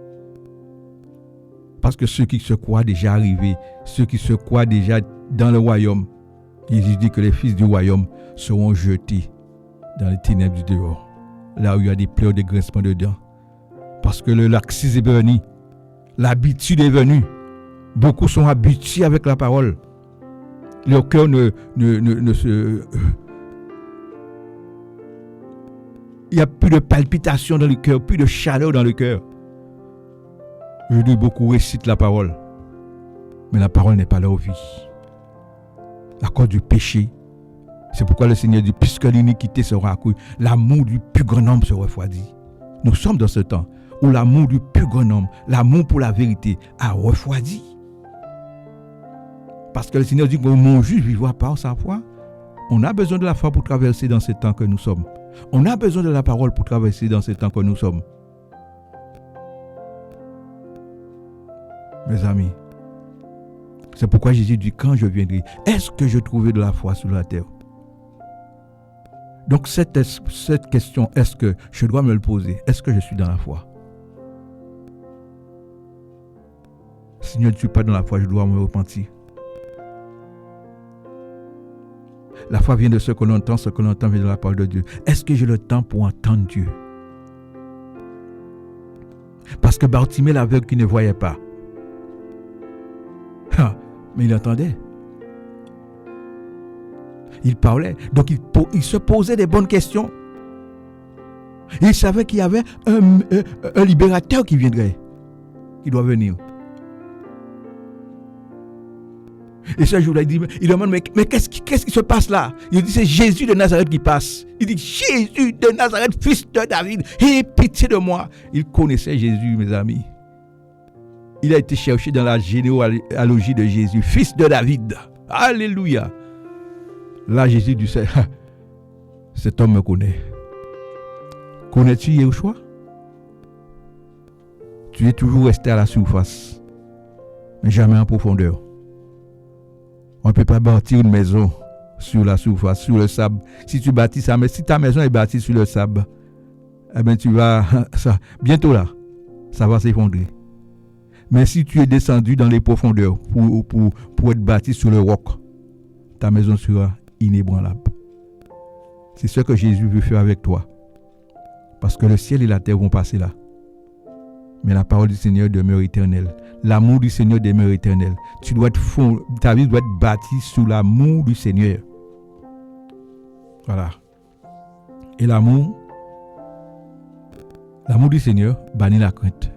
Parce que ceux qui se croient déjà arrivés, ceux qui se croient déjà dans le royaume, Jésus dit que les fils du royaume seront jetés dans les ténèbres du dehors, là où il y a des pleurs, des grincements de dents. Parce que le laxisme est venu, l'habitude est venue. Beaucoup sont habitués avec la parole. Leur cœur ne se... Il n'y a plus de palpitations dans le cœur, plus de chaleur dans le cœur. Je dis beaucoup récitent la parole, mais la parole n'est pas leur vie. À cause du péché. C'est pourquoi le Seigneur dit, puisque l'iniquité sera accrue, l'amour du plus grand nombre se refroidit. Nous sommes dans ce temps où l'amour du plus grand nombre, l'amour pour la vérité a refroidi. Parce que le Seigneur dit que mon juge vivra par sa foi. On a besoin de la foi pour traverser dans ce temps que nous sommes. On a besoin de la parole pour traverser dans ce temps que nous sommes. Mes amis, c'est pourquoi Jésus dit, quand je viendrai, est-ce que je trouverai de la foi sur la terre? Donc cette question, est-ce que je dois me le poser? Est-ce que je suis dans la foi? Si je ne suis pas dans la foi, je dois me repentir. La foi vient de ce que l'on entend vient de la parole de Dieu. Est-ce que j'ai le temps pour entendre Dieu? Parce que Bartimée, l'aveugle qui ne voyait pas, mais il entendait. Il parlait. Donc il se posait des bonnes questions. Il savait qu'il y avait un libérateur qui viendrait, qui doit venir. Et ce jour-là, il demande, mais qu'est-ce qui se passe là? Il dit, c'est Jésus de Nazareth qui passe. Il dit, Jésus de Nazareth, fils de David, aie pitié de moi. Il connaissait Jésus, mes amis. Il a été cherché dans la généalogie de Jésus, fils de David. Alléluia. Là, Jésus dit, cet homme me connaît. Connais-tu Yeshua? Tu es toujours resté à la surface. mais jamais en profondeur. On ne peut pas bâtir une maison sur la surface, sur le sable. Si tu bâtis ça, mais si ta maison est bâtie sur le sable, eh bien tu vas, bientôt là, ça va s'effondrer. Mais si tu es descendu dans les profondeurs pour être bâti sur le roc, ta maison sera inébranlable. C'est ce que Jésus veut faire avec toi. Parce que le ciel et la terre vont passer là. Mais la parole du Seigneur demeure éternelle. L'amour du Seigneur demeure éternel. Ta vie doit être bâtie sous l'amour du Seigneur. Voilà. Et l'amour du Seigneur bannit la crainte.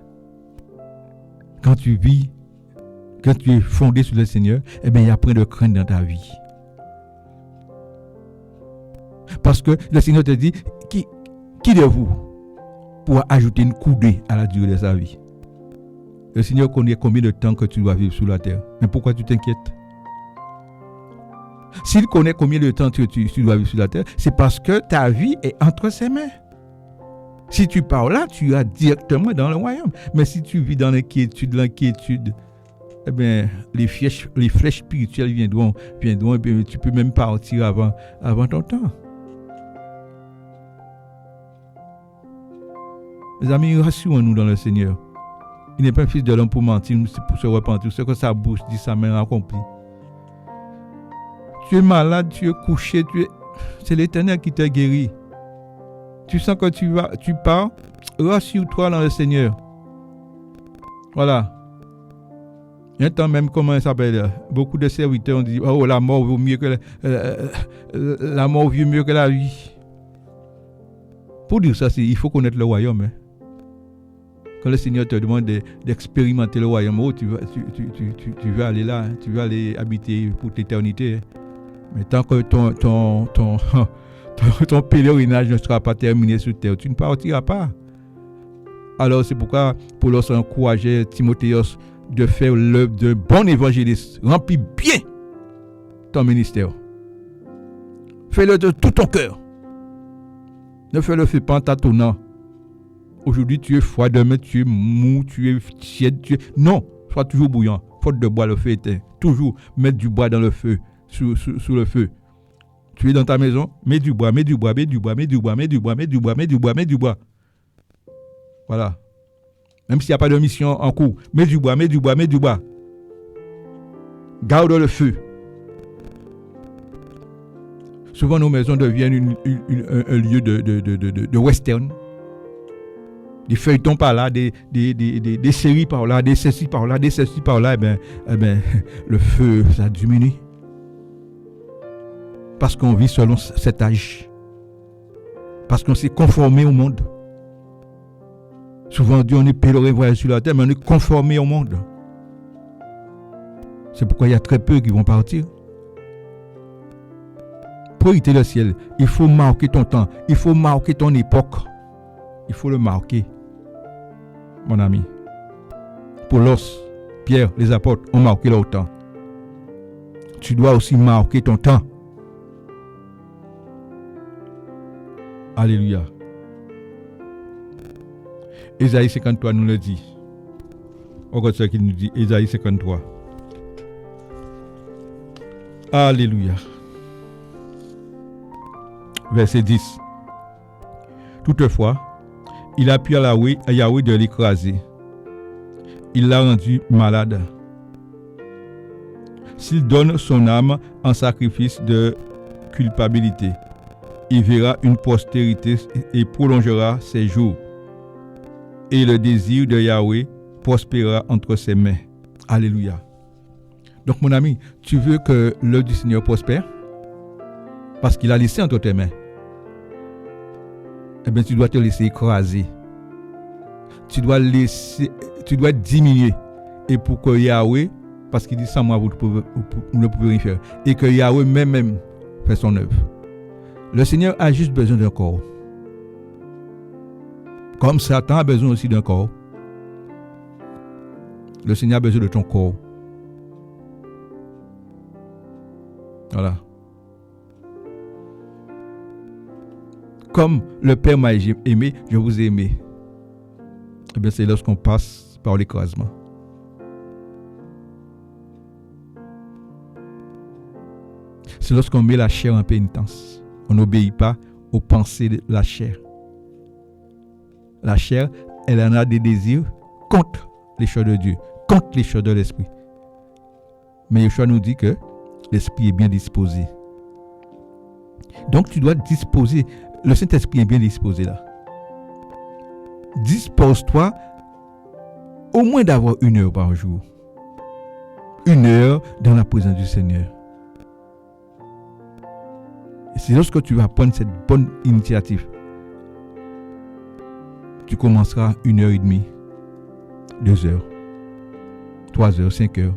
Quand tu vis, quand tu es fondé sur le Seigneur, eh bien, il y a plein de crainte dans ta vie. Parce que le Seigneur te dit, qui de vous pourra ajouter une coudée à la durée de sa vie? Le Seigneur connaît combien de temps que tu dois vivre sur la terre. Mais pourquoi tu t'inquiètes? S'il connaît combien de temps tu dois vivre sur la terre, c'est parce que ta vie est entre ses mains. Si tu pars là, tu iras directement dans le royaume. Mais si tu vis dans l'inquiétude, eh bien, les flèches spirituelles viendront, et bien, tu peux même partir avant ton temps. Mes amis, rassurons-nous dans le Seigneur. Il n'est pas un fils de l'homme pour mentir, c'est pour se repentir. Ce que sa bouche dit, sa main accomplit. Tu es malade, tu es couché, c'est l'Éternel qui t'a guéri. Tu sens que tu pars, rassure-toi dans le Seigneur. Voilà. Il y a un temps même, comment il s'appelle, beaucoup de serviteurs ont dit, oh, la mort vaut mieux que la mort vaut mieux que la vie. Pour dire ça, il faut connaître le royaume. Hein. Quand le Seigneur te demande d'expérimenter le royaume, oh, tu vas aller là, hein, tu vas aller habiter pour l'éternité. Hein. Mais tant que ton pèlerinage ne sera pas terminé sur terre, tu ne partiras pas. Alors c'est pourquoi Paul encourageait Timothée de faire l'œuvre d'un bon évangéliste. Remplis bien ton ministère. Fais-le de tout ton cœur. Ne fais pas en tâtonnant. Aujourd'hui tu es froid, demain tu es mou, tu es tiède. Non, sois toujours bouillant. Faute de bois, le feu éteint. Toujours mettre du bois dans le feu, sous le feu. Tu es dans ta maison, mets du bois. Voilà. Même s'il n'y a pas de mission en cours, mets du bois. Garde le feu. Souvent, nos maisons deviennent un lieu de western. Des feuilletons par là, des séries par là, des ceci par là. Eh ben, le feu, ça diminue. Parce qu'on vit selon cet âge. Parce qu'on s'est conformé au monde. Souvent, on dit on est pèlerin voyage sur la terre, mais on est conformé au monde. C'est pourquoi il y a très peu qui vont partir. Pour hériter le ciel, il faut marquer ton temps. Il faut marquer ton époque. Il faut le marquer. Mon ami. Paulos, Pierre, les apôtres ont marqué leur temps. Tu dois aussi marquer ton temps. Alléluia. Ésaïe 53 nous le dit. Regarde ce qu'il nous dit. Ésaïe 53. Alléluia. Verset 10. Toutefois, il a pu à Yahweh de l'écraser. Il l'a rendu malade. S'il donne son âme en sacrifice de culpabilité, il verra une postérité et prolongera ses jours. Et le désir de Yahweh prospérera entre ses mains. Alléluia. Donc mon ami, tu veux que l'œuvre du Seigneur prospère? Parce qu'il a laissé entre tes mains. Eh bien, tu dois te laisser écraser. Tu dois diminuer. Et pour que Yahweh, parce qu'il dit sans moi, vous ne pouvez rien faire. Et que Yahweh même fait son œuvre. Le Seigneur a juste besoin d'un corps. Comme Satan a besoin aussi d'un corps. Le Seigneur a besoin de ton corps. Voilà. Comme le Père m'a aimé, je vous ai aimé. Eh bien, c'est lorsqu'on passe par l'écrasement. C'est lorsqu'on met la chair en pénitence. On n'obéit pas aux pensées de la chair. La chair, elle en a des désirs contre les choses de Dieu, contre les choses de l'esprit. Mais Yeshua nous dit que l'esprit est bien disposé. Donc tu dois disposer. Le Saint-Esprit est bien disposé là. Dispose-toi au moins d'avoir 1 heure par jour. 1 heure dans la présence du Seigneur. Et c'est lorsque tu vas prendre cette bonne initiative, tu commenceras 1h30, 2 heures, 3 heures, 5 heures.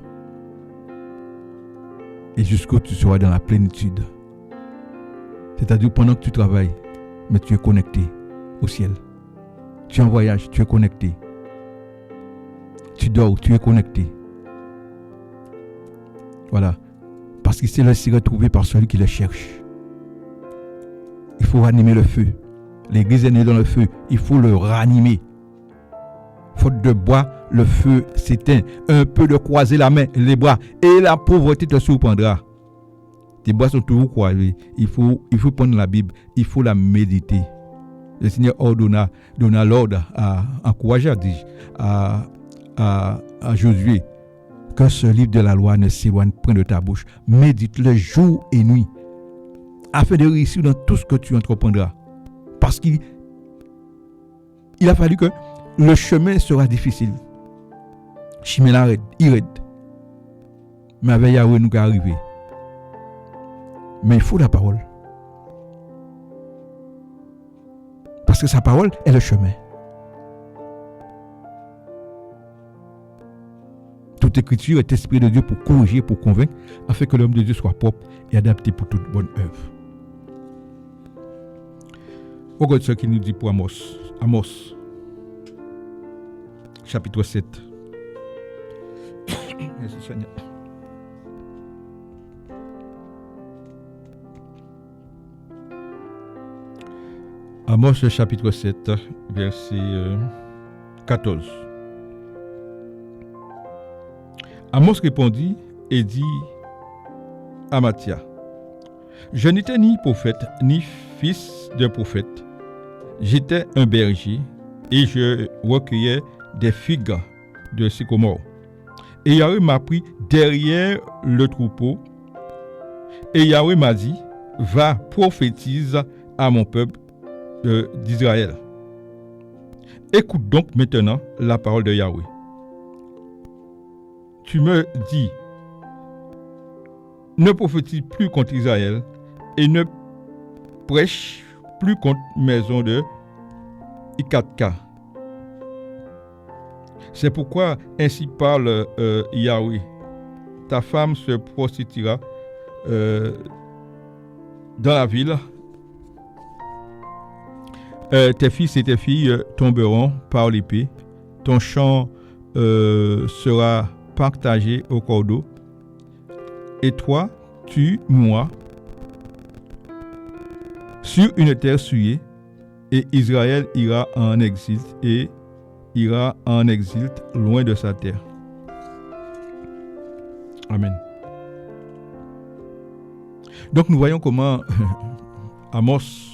Et jusqu'où tu seras dans la plénitude. C'est-à-dire pendant que tu travailles, mais tu es connecté au ciel. Tu es en voyage, tu es connecté. Tu dors, tu es connecté. Voilà. Parce qu'il s'est laissé retrouver par celui qui le cherche. Il faut ranimer le feu. L'église est née dans le feu. Il faut le ranimer. Faute de bois, le feu s'éteint. Un peu de croiser la main, les bras, et la pauvreté te surprendra. Tes bras sont toujours croisés. Il faut prendre la Bible. Il faut la méditer. Le Seigneur donna l'ordre à encourager à Josué que ce livre de la loi ne s'éloigne point de ta bouche. Médite-le jour et nuit afin de réussir dans tout ce que tu entreprendras. Parce qu'il a fallu que le chemin sera difficile. Chemin iride. Mais avec Yahweh, nous allons arriver. Mais il faut la parole. Parce que sa parole est le chemin. Toute écriture est inspirée de Dieu pour corriger, pour convaincre, afin que l'homme de Dieu soit propre et adapté pour toute bonne œuvre. Regarde ce qu'il nous dit pour Amos. Amos, chapitre 7. Merci Seigneur. Amos chapitre 7, verset 14. Amos répondit et dit à Mathia, je n'étais ni prophète, ni fils de prophète. J'étais un berger et je recueillais des figues de sycomore. Et Yahweh m'a pris derrière le troupeau. Et Yahweh m'a dit, va, prophétise à mon peuple d'Israël. Écoute donc maintenant la parole de Yahweh. Tu me dis, ne prophétise plus contre Israël et ne prêche plus contre maison de Ikatka. C'est pourquoi ainsi parle Yahweh. Ta femme se prostituera dans la ville. Tes fils et tes filles tomberont par l'épée. Ton champ sera partagé au cordeau. Et toi, tu mourras sur une terre souillée. Et Israël ira en exil loin de sa terre. Amen. Donc nous voyons comment Amos,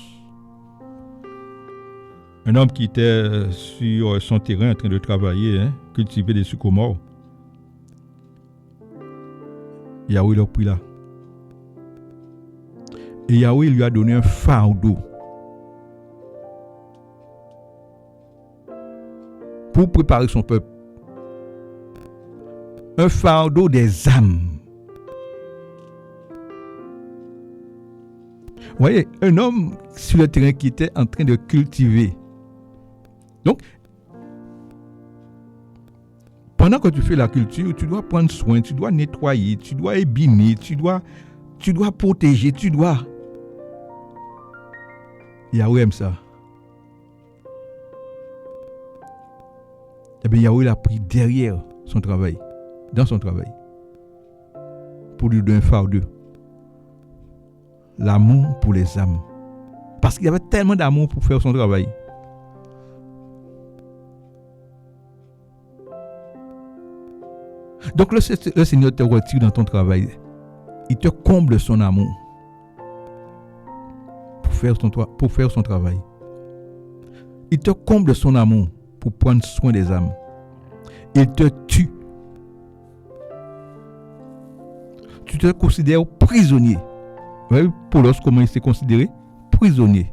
un homme qui était sur son terrain en train de travailler, cultiver des sycomores, Yahweh l'a pris là. Et Yahweh lui a donné un fardeau pour préparer son peuple. Un fardeau des âmes. Vous voyez, un homme sur le terrain qui était en train de cultiver. Donc, pendant que tu fais la culture, tu dois prendre soin, tu dois nettoyer, tu dois ébiner, tu dois protéger, Yahweh aime ça. Eh bien, Yahweh l'a pris derrière son travail, dans son travail, pour lui donner un fardeau. L'amour pour les âmes. Parce qu'il y avait tellement d'amour pour faire son travail. Donc le Seigneur te retire dans ton travail. Il te comble de son amour pour faire son travail. Il te comble de son amour pour prendre soin des âmes. Il te tue. Tu te considères prisonnier. Vous voyez, Paulos, comment il s'est considéré? Prisonnier.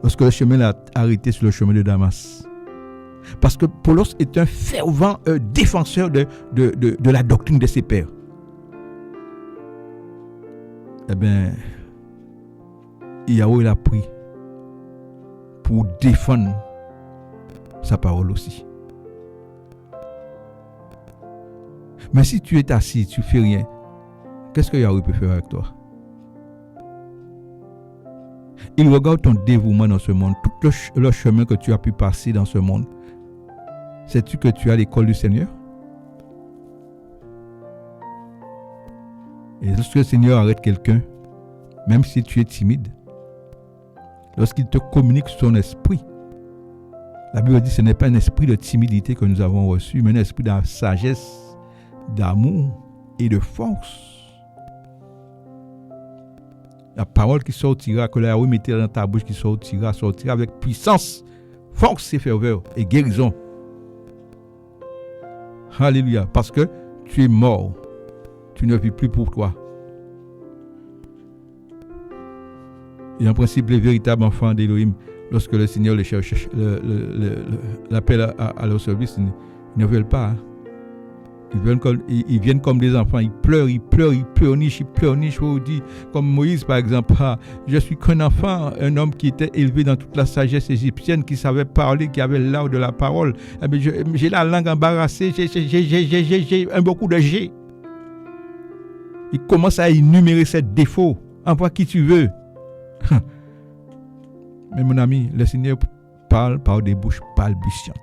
Lorsque le chemin l'a arrêté sur le chemin de Damas. Parce que Paulos est un fervent défenseur de la doctrine de ses pères. Eh bien, Yahweh l'a pris pour défendre sa parole aussi. Mais si tu es assis, tu ne fais rien, qu'est-ce que Yahweh peut faire avec toi? Il regarde ton dévouement dans ce monde, tout le chemin que tu as pu passer dans ce monde. Sais-tu que tu as l'école du Seigneur? Et lorsque le Seigneur arrête quelqu'un, même si tu es timide, lorsqu'il te communique son esprit, la Bible dit que ce n'est pas un esprit de timidité que nous avons reçu, mais un esprit de sagesse, d'amour et de force. La parole qui sortira, que Yahweh mettira dans ta bouche, qui sortira avec puissance, force et ferveur et guérison. Alléluia. Parce que tu es mort. Tu ne vis plus pour toi. Et en principe, les véritables enfants d'Élohim, lorsque le Seigneur les cherche, l'appelle à leur service, ils ne veulent pas. Hein. Ils viennent comme des enfants, ils pleurnichent, je vous dis, comme Moïse par exemple, je suis qu'un enfant, un homme qui était élevé dans toute la sagesse égyptienne, qui savait parler, qui avait l'art de la parole. Eh bien, j'ai la langue embarrassée, j'ai beaucoup de G. Il commence à énumérer ses défauts, envoie qui tu veux. Mais mon ami, le Seigneur parle par des bouches balbutiantes.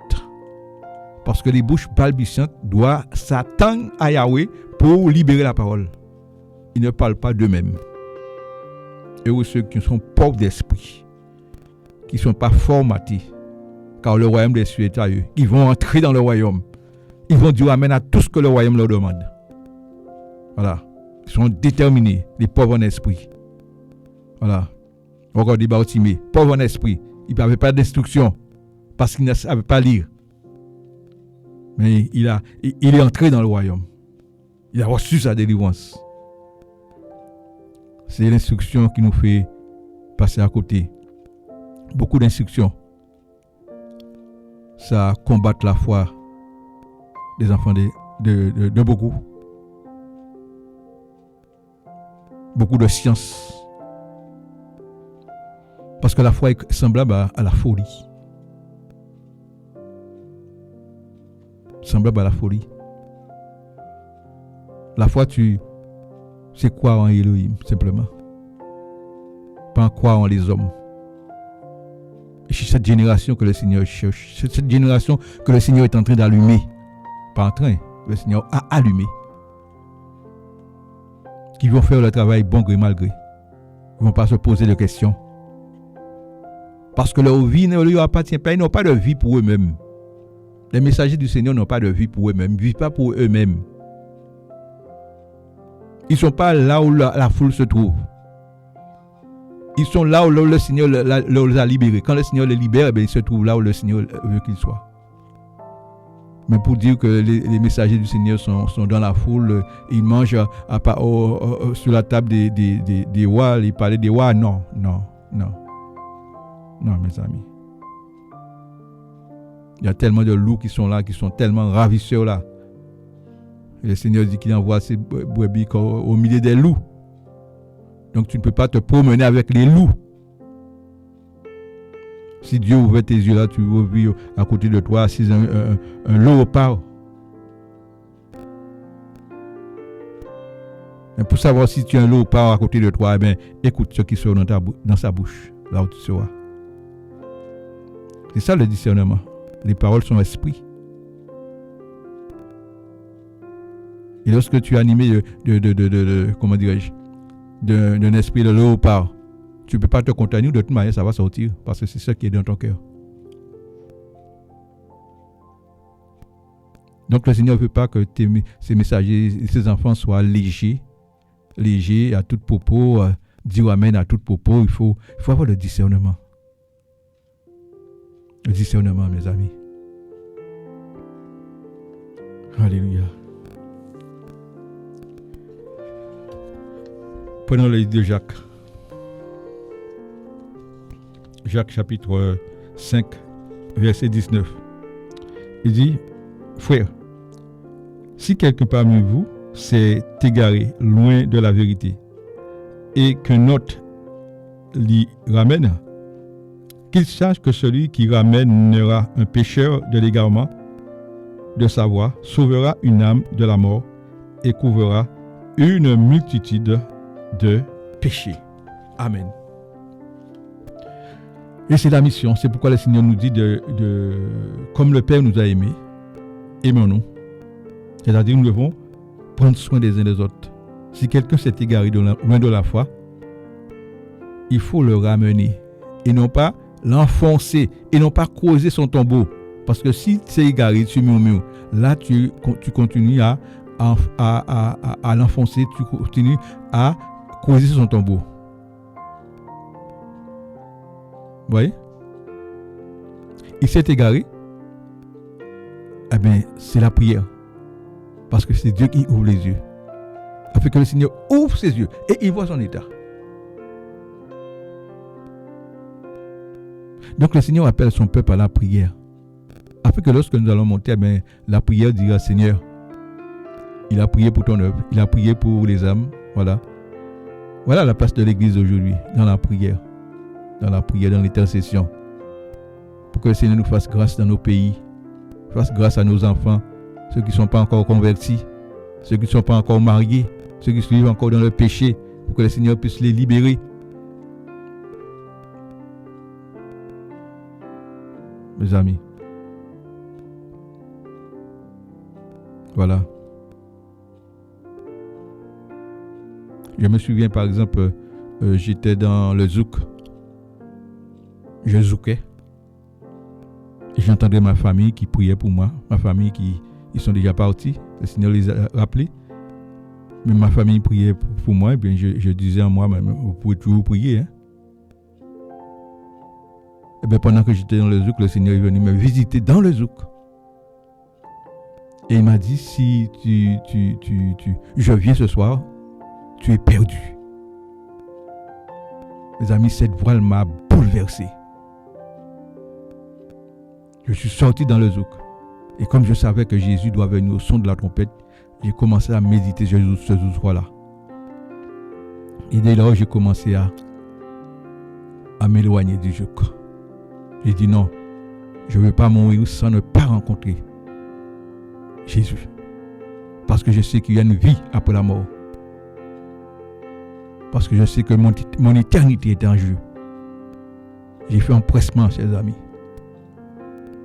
Parce que les bouches balbutiantes doivent s'attendre à Yahweh pour libérer la parole. Ils ne parlent pas d'eux-mêmes. Heureux ceux qui sont pauvres d'esprit, qui ne sont pas formatés, car le royaume des cieux est à eux. Ils vont entrer dans le royaume. Ils vont dire amen à tout ce que le royaume leur demande. Voilà. Ils sont déterminés, les pauvres en esprit. Voilà. Regardez Bartimée, pauvre en esprit. Il n'avait pas d'instruction parce qu'il ne savait pas lire. Mais il est entré dans le royaume. Il a reçu sa délivrance. C'est l'instruction qui nous fait passer à côté. Beaucoup d'instructions. Ça combat la foi des enfants de beaucoup. Beaucoup de science. Parce que la foi est semblable à la folie. Semblable à la folie. La foi, c'est croire en Elohim, simplement. Pas en croire en les hommes. Et c'est cette génération que le Seigneur cherche. C'est cette génération que le Seigneur est en train d'allumer. Pas en train, le Seigneur a allumé. Qui vont faire le travail bon gré mal gré. Ils ne vont pas se poser de questions. Parce que leur vie ne leur appartient pas. Ils n'ont pas de vie pour eux-mêmes. Les messagers du Seigneur n'ont pas de vie pour eux-mêmes. Ils ne vivent pas pour eux-mêmes. Ils ne sont pas là où la foule se trouve. Ils sont là où le Seigneur les a libérés. Quand le Seigneur les libère, ils se trouvent là où le Seigneur veut qu'ils soient. Mais pour dire que les messagers du Seigneur sont dans la foule, ils mangent sur la table des rois, ils parlaient des rois, non, mes amis. Il y a tellement de loups qui sont là, qui sont tellement ravisseurs là. Et le Seigneur dit qu'il envoie ses brebis au milieu des loups. Donc tu ne peux pas te promener avec les loups. Si Dieu ouvre tes yeux là, tu vas vivre à côté de toi, assis un léopard. Et pour savoir si tu as un léopard à côté de toi, écoute ce qui sort dans sa bouche, là où tu seras. C'est ça le discernement. Les paroles sont esprit. Et lorsque tu es animé comment dirais-je, d'un esprit de léopard, tu ne peux pas te contenir, de toute manière ça va sortir, parce que c'est ce qui est dans ton cœur. Donc le Seigneur ne veut pas que ses messagers, ses enfants soient légers, léger à tout propos, dire amen à tout propos. Il faut avoir le discernement. Le discernement, mes amis. Alléluia. Prenons le livre de Jacques. Jacques chapitre 5, verset 19. Il dit, frère, si quelqu'un parmi vous s'est égaré loin de la vérité et qu'un autre l'y ramène, qu'il sache que celui qui ramènera un pécheur de l'égarement de sa voie sauvera une âme de la mort et couvrira une multitude de péchés. Amen. Et c'est la mission. C'est pourquoi le Seigneur nous dit comme le Père nous a aimés, aimons-nous. C'est-à-dire nous devons prendre soin des uns des autres. Si quelqu'un s'est égaré loin de la foi, il faut le ramener et non pas l'enfoncer et non pas creuser son tombeau. Parce que si c'est égaré, tu murmures, là tu continues à l'enfoncer, tu continues à creuser son tombeau. Vous voyez? Il s'est égaré. Eh bien, c'est la prière. Parce que c'est Dieu qui ouvre les yeux. Afin que le Seigneur ouvre ses yeux et il voit son état. Donc le Seigneur appelle son peuple à la prière. Afin que lorsque nous allons monter, eh bien, la prière dira, Seigneur, il a prié pour ton œuvre, il a prié pour les âmes. Voilà. Voilà la place de l'Église aujourd'hui, dans la prière. Dans la prière, dans l'intercession. Pour que le Seigneur nous fasse grâce dans nos pays. Fasse grâce à nos enfants, ceux qui ne sont pas encore convertis, ceux qui ne sont pas encore mariés, ceux qui vivent encore dans le péché, pour que le Seigneur puisse les libérer. Mes amis. Voilà. Je me souviens par exemple, j'étais dans le zouk. Je zoukais. Et j'entendais ma famille qui priait pour moi. Ma famille ils sont déjà partis. Le Seigneur les a rappelés. Mais ma famille priait pour moi. Et bien je disais en moi-même, vous pouvez toujours prier. Hein? Et bien pendant que j'étais dans le zouk, le Seigneur est venu me visiter dans le zouk. Et il m'a dit, si je viens ce soir, tu es perdu. Mes amis, cette voix m'a bouleversé. Je suis sorti dans le zouk. Et comme je savais que Jésus doit venir au son de la trompette, j'ai commencé à méditer ce soir-là. Et dès lors, j'ai commencé à m'éloigner du zouk. J'ai dit non, je ne veux pas mourir sans ne pas rencontrer Jésus. Parce que je sais qu'il y a une vie après la mort. Parce que je sais que mon éternité est en jeu. J'ai fait un pressement, chers amis.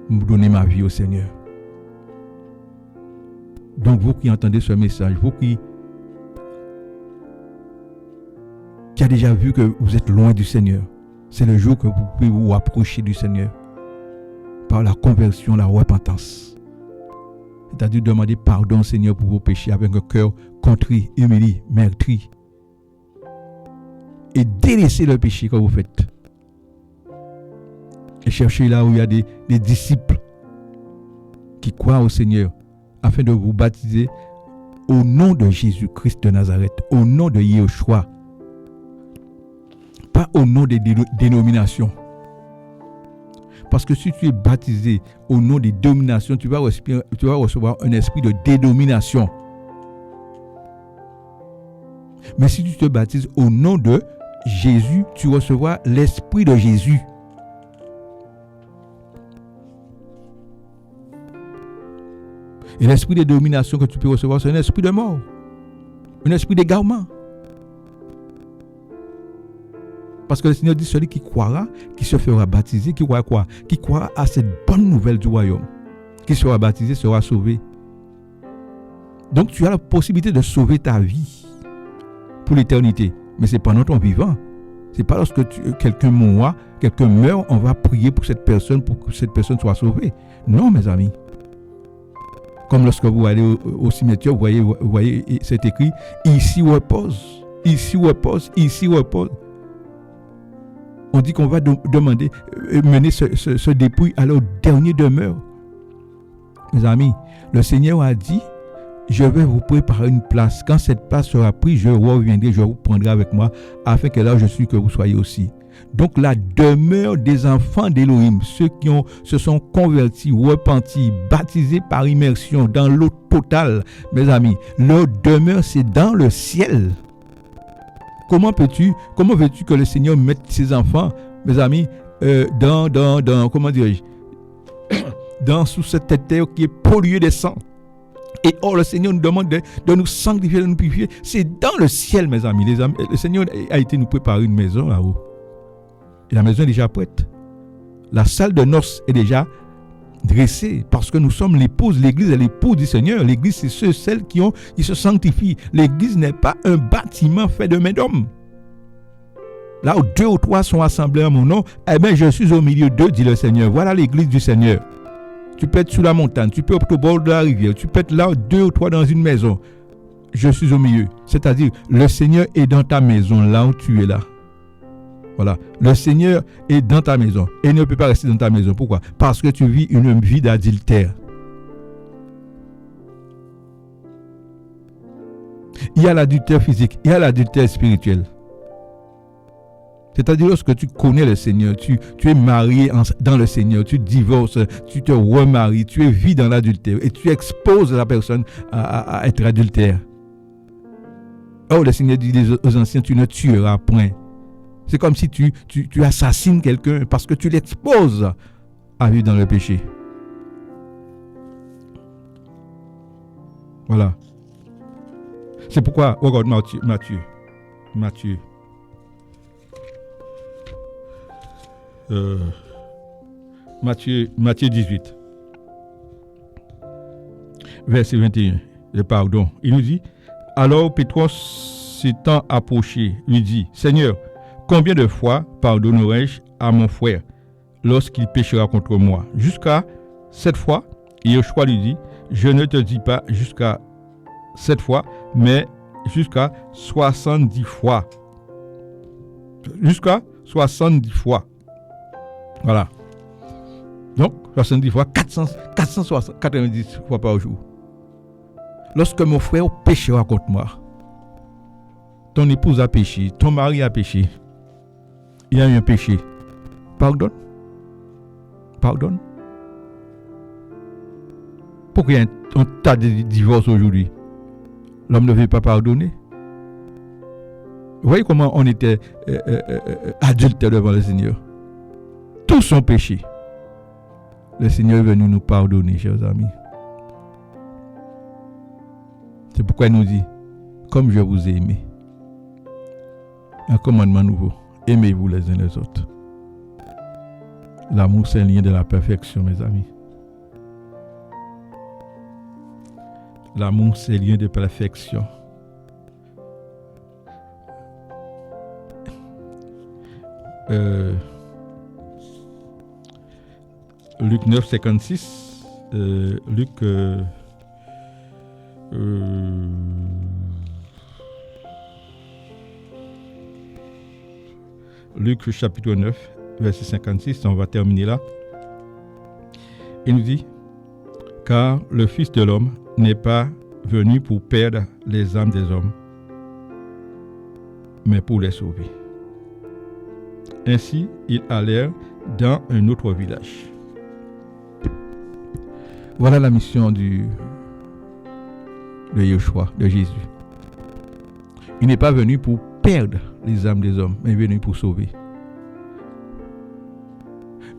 Me donner ma vie au Seigneur. Donc vous qui entendez ce message, vous qui avez déjà vu que vous êtes loin du Seigneur, c'est le jour que vous pouvez vous approcher du Seigneur par la conversion, la repentance. C'est-à-dire demander pardon au Seigneur pour vos péchés avec un cœur contrit, humilié, meurtri. Et délaisser le péché que vous faites. Et chercher là où il y a des disciples qui croient au Seigneur afin de vous baptiser au nom de Jésus-Christ de Nazareth, au nom de Yeshua, pas au nom des dénominations. Parce que si tu es baptisé au nom des dénominations, tu vas recevoir un esprit de dénomination. Mais si tu te baptises au nom de Jésus, tu recevras l'esprit de Jésus. Et l'esprit de domination que tu peux recevoir, c'est un esprit de mort. Un esprit d'égarement. Parce que le Seigneur dit, celui qui croira, qui se fera baptiser, qui croira quoi? Qui croira à cette bonne nouvelle du royaume. Qui sera baptisé, sera sauvé. Donc tu as la possibilité de sauver ta vie pour l'éternité. Mais c'est pendant ton vivant. C'est pas lorsque quelqu'un meurt, on va prier pour cette personne que cette personne soit sauvée. Non, mes amis. Comme lorsque vous allez au cimetière, vous voyez, c'est écrit ici repose, ici repose, ici repose. On dit qu'on va demander, mener ce dépouille à leur dernière demeure. Mes amis, le Seigneur a dit, je vais vous préparer une place. Quand cette place sera prise, je reviendrai, je vous prendrai avec moi, afin que là où je suis, que vous soyez aussi. Donc la demeure des enfants d'Élohim, ceux qui se sont convertis, repentis, baptisés par immersion dans l'eau totale, mes amis, leur demeure c'est dans le ciel. Comment veux-tu que le Seigneur mette ses enfants, mes amis, comment dirais-je, sous cette terre qui est polluée de sang? Et or, le Seigneur nous demande de nous sanctifier, de nous purifier. C'est dans le ciel, mes amis. Le Seigneur a été nous préparer une maison là-haut. Et la maison est déjà prête. La salle de noces est déjà dressée parce que nous sommes l'épouse. L'église est l'épouse du Seigneur. L'église, c'est celles qui se sanctifient. L'église n'est pas un bâtiment fait de main d'homme. Là où 2 ou 3 sont assemblés en mon nom, eh bien, je suis au milieu d'eux, dit le Seigneur. Voilà l'église du Seigneur. Tu peux être sous la montagne, tu peux être au bord de la rivière, tu peux être là, 2 ou 3 dans une maison. Je suis au milieu. C'est-à-dire, le Seigneur est dans ta maison, là où tu es là. Voilà. Le Seigneur est dans ta maison. Et il ne peut pas rester dans ta maison. Pourquoi? Parce que tu vis une vie d'adultère. Il y a l'adultère physique, il y a l'adultère spirituel. C'est-à-dire lorsque tu connais le Seigneur, tu es marié dans le Seigneur, tu divorces, tu te remaries, tu es vis dans l'adultère et tu exposes la personne à être adultère. Oh, le Seigneur dit aux anciens, tu ne tueras point. C'est comme si tu assassines quelqu'un parce que tu l'exposes à vivre dans le péché. Voilà. C'est pourquoi, regarde Matthieu. Matthieu 18, verset 21, le pardon. Il nous dit, alors Pétros s'étant approché, lui dit, Seigneur, combien de fois pardonnerai-je à mon frère lorsqu'il péchera contre moi? Jusqu'à 7 fois? Et Yoshua lui dit, je ne te dis pas jusqu'à 7 fois, mais jusqu'à 70 fois. Jusqu'à 70 fois. Voilà. Donc, 70 fois, 490 fois par jour. Lorsque mon frère péchera contre moi, ton épouse a péché, ton mari a péché, il y a eu un péché, pardonne. Pourquoi il y a un tas de divorces aujourd'hui? L'homme ne veut pas pardonner. Vous voyez comment on était adultère devant le Seigneur? Tous sont péchés. Le Seigneur est venu nous pardonner, chers amis. C'est pourquoi il nous dit, comme je vous ai aimé. Un commandement nouveau. Aimez-vous les uns les autres. L'amour, c'est un lien de la perfection, mes amis. L'amour, c'est un lien de perfection. Luc 9, 56. Luc chapitre 9, verset 56, on va terminer là. Il nous dit, car le Fils de l'homme n'est pas venu pour perdre les âmes des hommes, mais pour les sauver. Ainsi, ils allèrent dans un autre village. Voilà la mission de Yoshua, de Jésus. Il n'est pas venu pour perdre les âmes des hommes, mais il est venu pour sauver.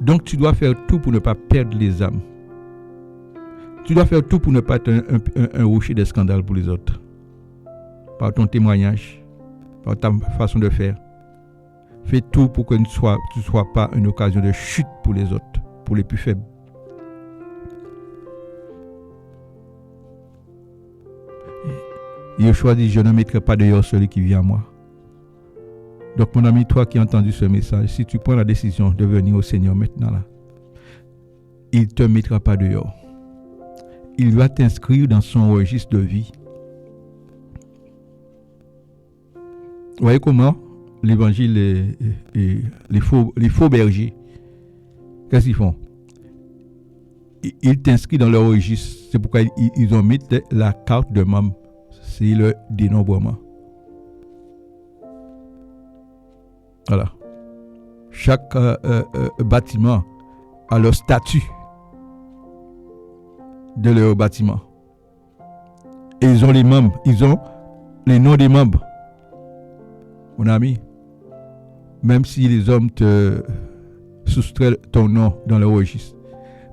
Donc tu dois faire tout pour ne pas perdre les âmes. Tu dois faire tout pour ne pas être un rocher de scandale pour les autres. Par ton témoignage, par ta façon de faire. Fais tout pour que tu ne sois pas une occasion de chute pour les autres, pour les plus faibles. Yoshua dit, je ne mettrai pas dehors celui qui vient à moi. Donc mon ami, toi qui as entendu ce message, si tu prends la décision de venir au Seigneur maintenant là, il ne te mettra pas dehors. il va t'inscrire dans son registre de vie. Vous voyez comment l'évangile et les faux bergers, qu'est-ce qu'ils font? Ils t'inscrivent dans leur registre. C'est pourquoi ils ont mis la carte de membre. C'est le dénombrement. Voilà. Chaque bâtiment a leur statut de leur bâtiment. Et ils ont les membres. Ils ont les noms des membres. Mon ami, même si les hommes te soustraient ton nom dans le registre,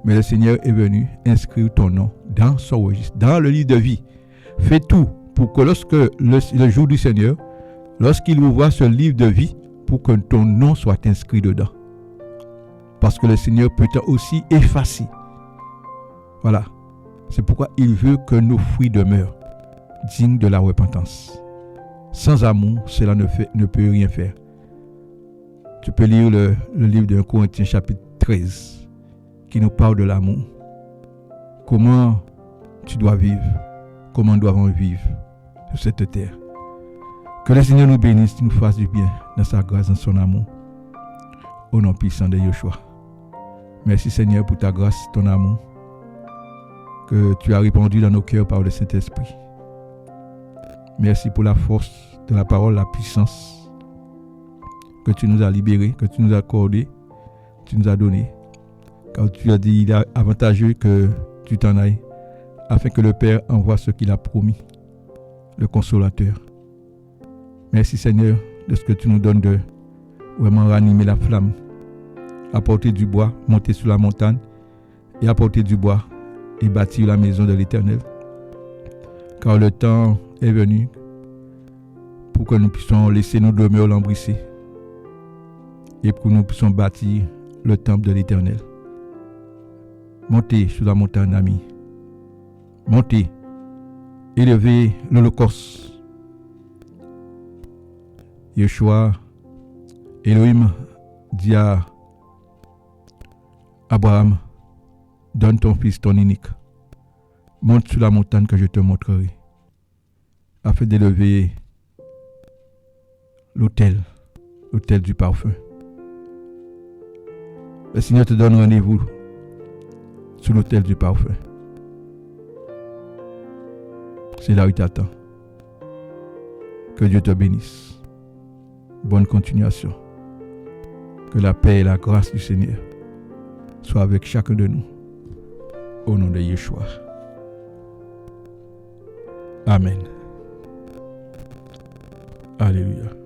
mais le Seigneur est venu inscrire ton nom dans son registre, dans le livre de vie. Fais tout pour que lorsque le jour du Seigneur, lorsqu'il ouvre ce livre de vie, pour que ton nom soit inscrit dedans. Parce que le Seigneur peut aussi effacer. Voilà. C'est pourquoi il veut que nos fruits demeurent dignes de la repentance. Sans amour, cela ne peut rien faire. Tu peux lire le livre de 1 Corinthiens chapitre 13 qui nous parle de l'amour. Comment tu dois vivre, comment nous devons vivre sur cette terre. Que le Seigneur nous bénisse, nous fasse du bien dans sa grâce, dans son amour. Au nom puissant de Yeshua. Merci Seigneur pour ta grâce, ton amour, que tu as répandu dans nos cœurs par le Saint-Esprit. Merci pour la force de la parole, la puissance que tu nous as libérée, que tu nous as accordée, que tu nous as donnée. Car tu as dit, il est avantageux que tu t'en ailles, afin que le Père envoie ce qu'il a promis, le Consolateur. Merci Seigneur de ce que tu nous donnes de vraiment ranimer la flamme, apporter du bois, monter sur la montagne et apporter du bois et bâtir la maison de l'Éternel. Car le temps est venu pour que nous puissions laisser nos demeures lambrissées et pour que nous puissions bâtir le temple de l'Éternel. Montez sur la montagne, amis. Montez, élevez l'Holocauste. Yeshua, Elohim dit à Abraham, donne ton fils, ton unique. Monte sur la montagne que je te montrerai, afin d'élever l'autel du parfum. Le Seigneur te donne rendez-vous sur l'autel du parfum. C'est là où il t'attend. Que Dieu te bénisse. Bonne continuation. Que la paix et la grâce du Seigneur soient avec chacun de nous. Au nom de Yeshua. Amen. Alléluia.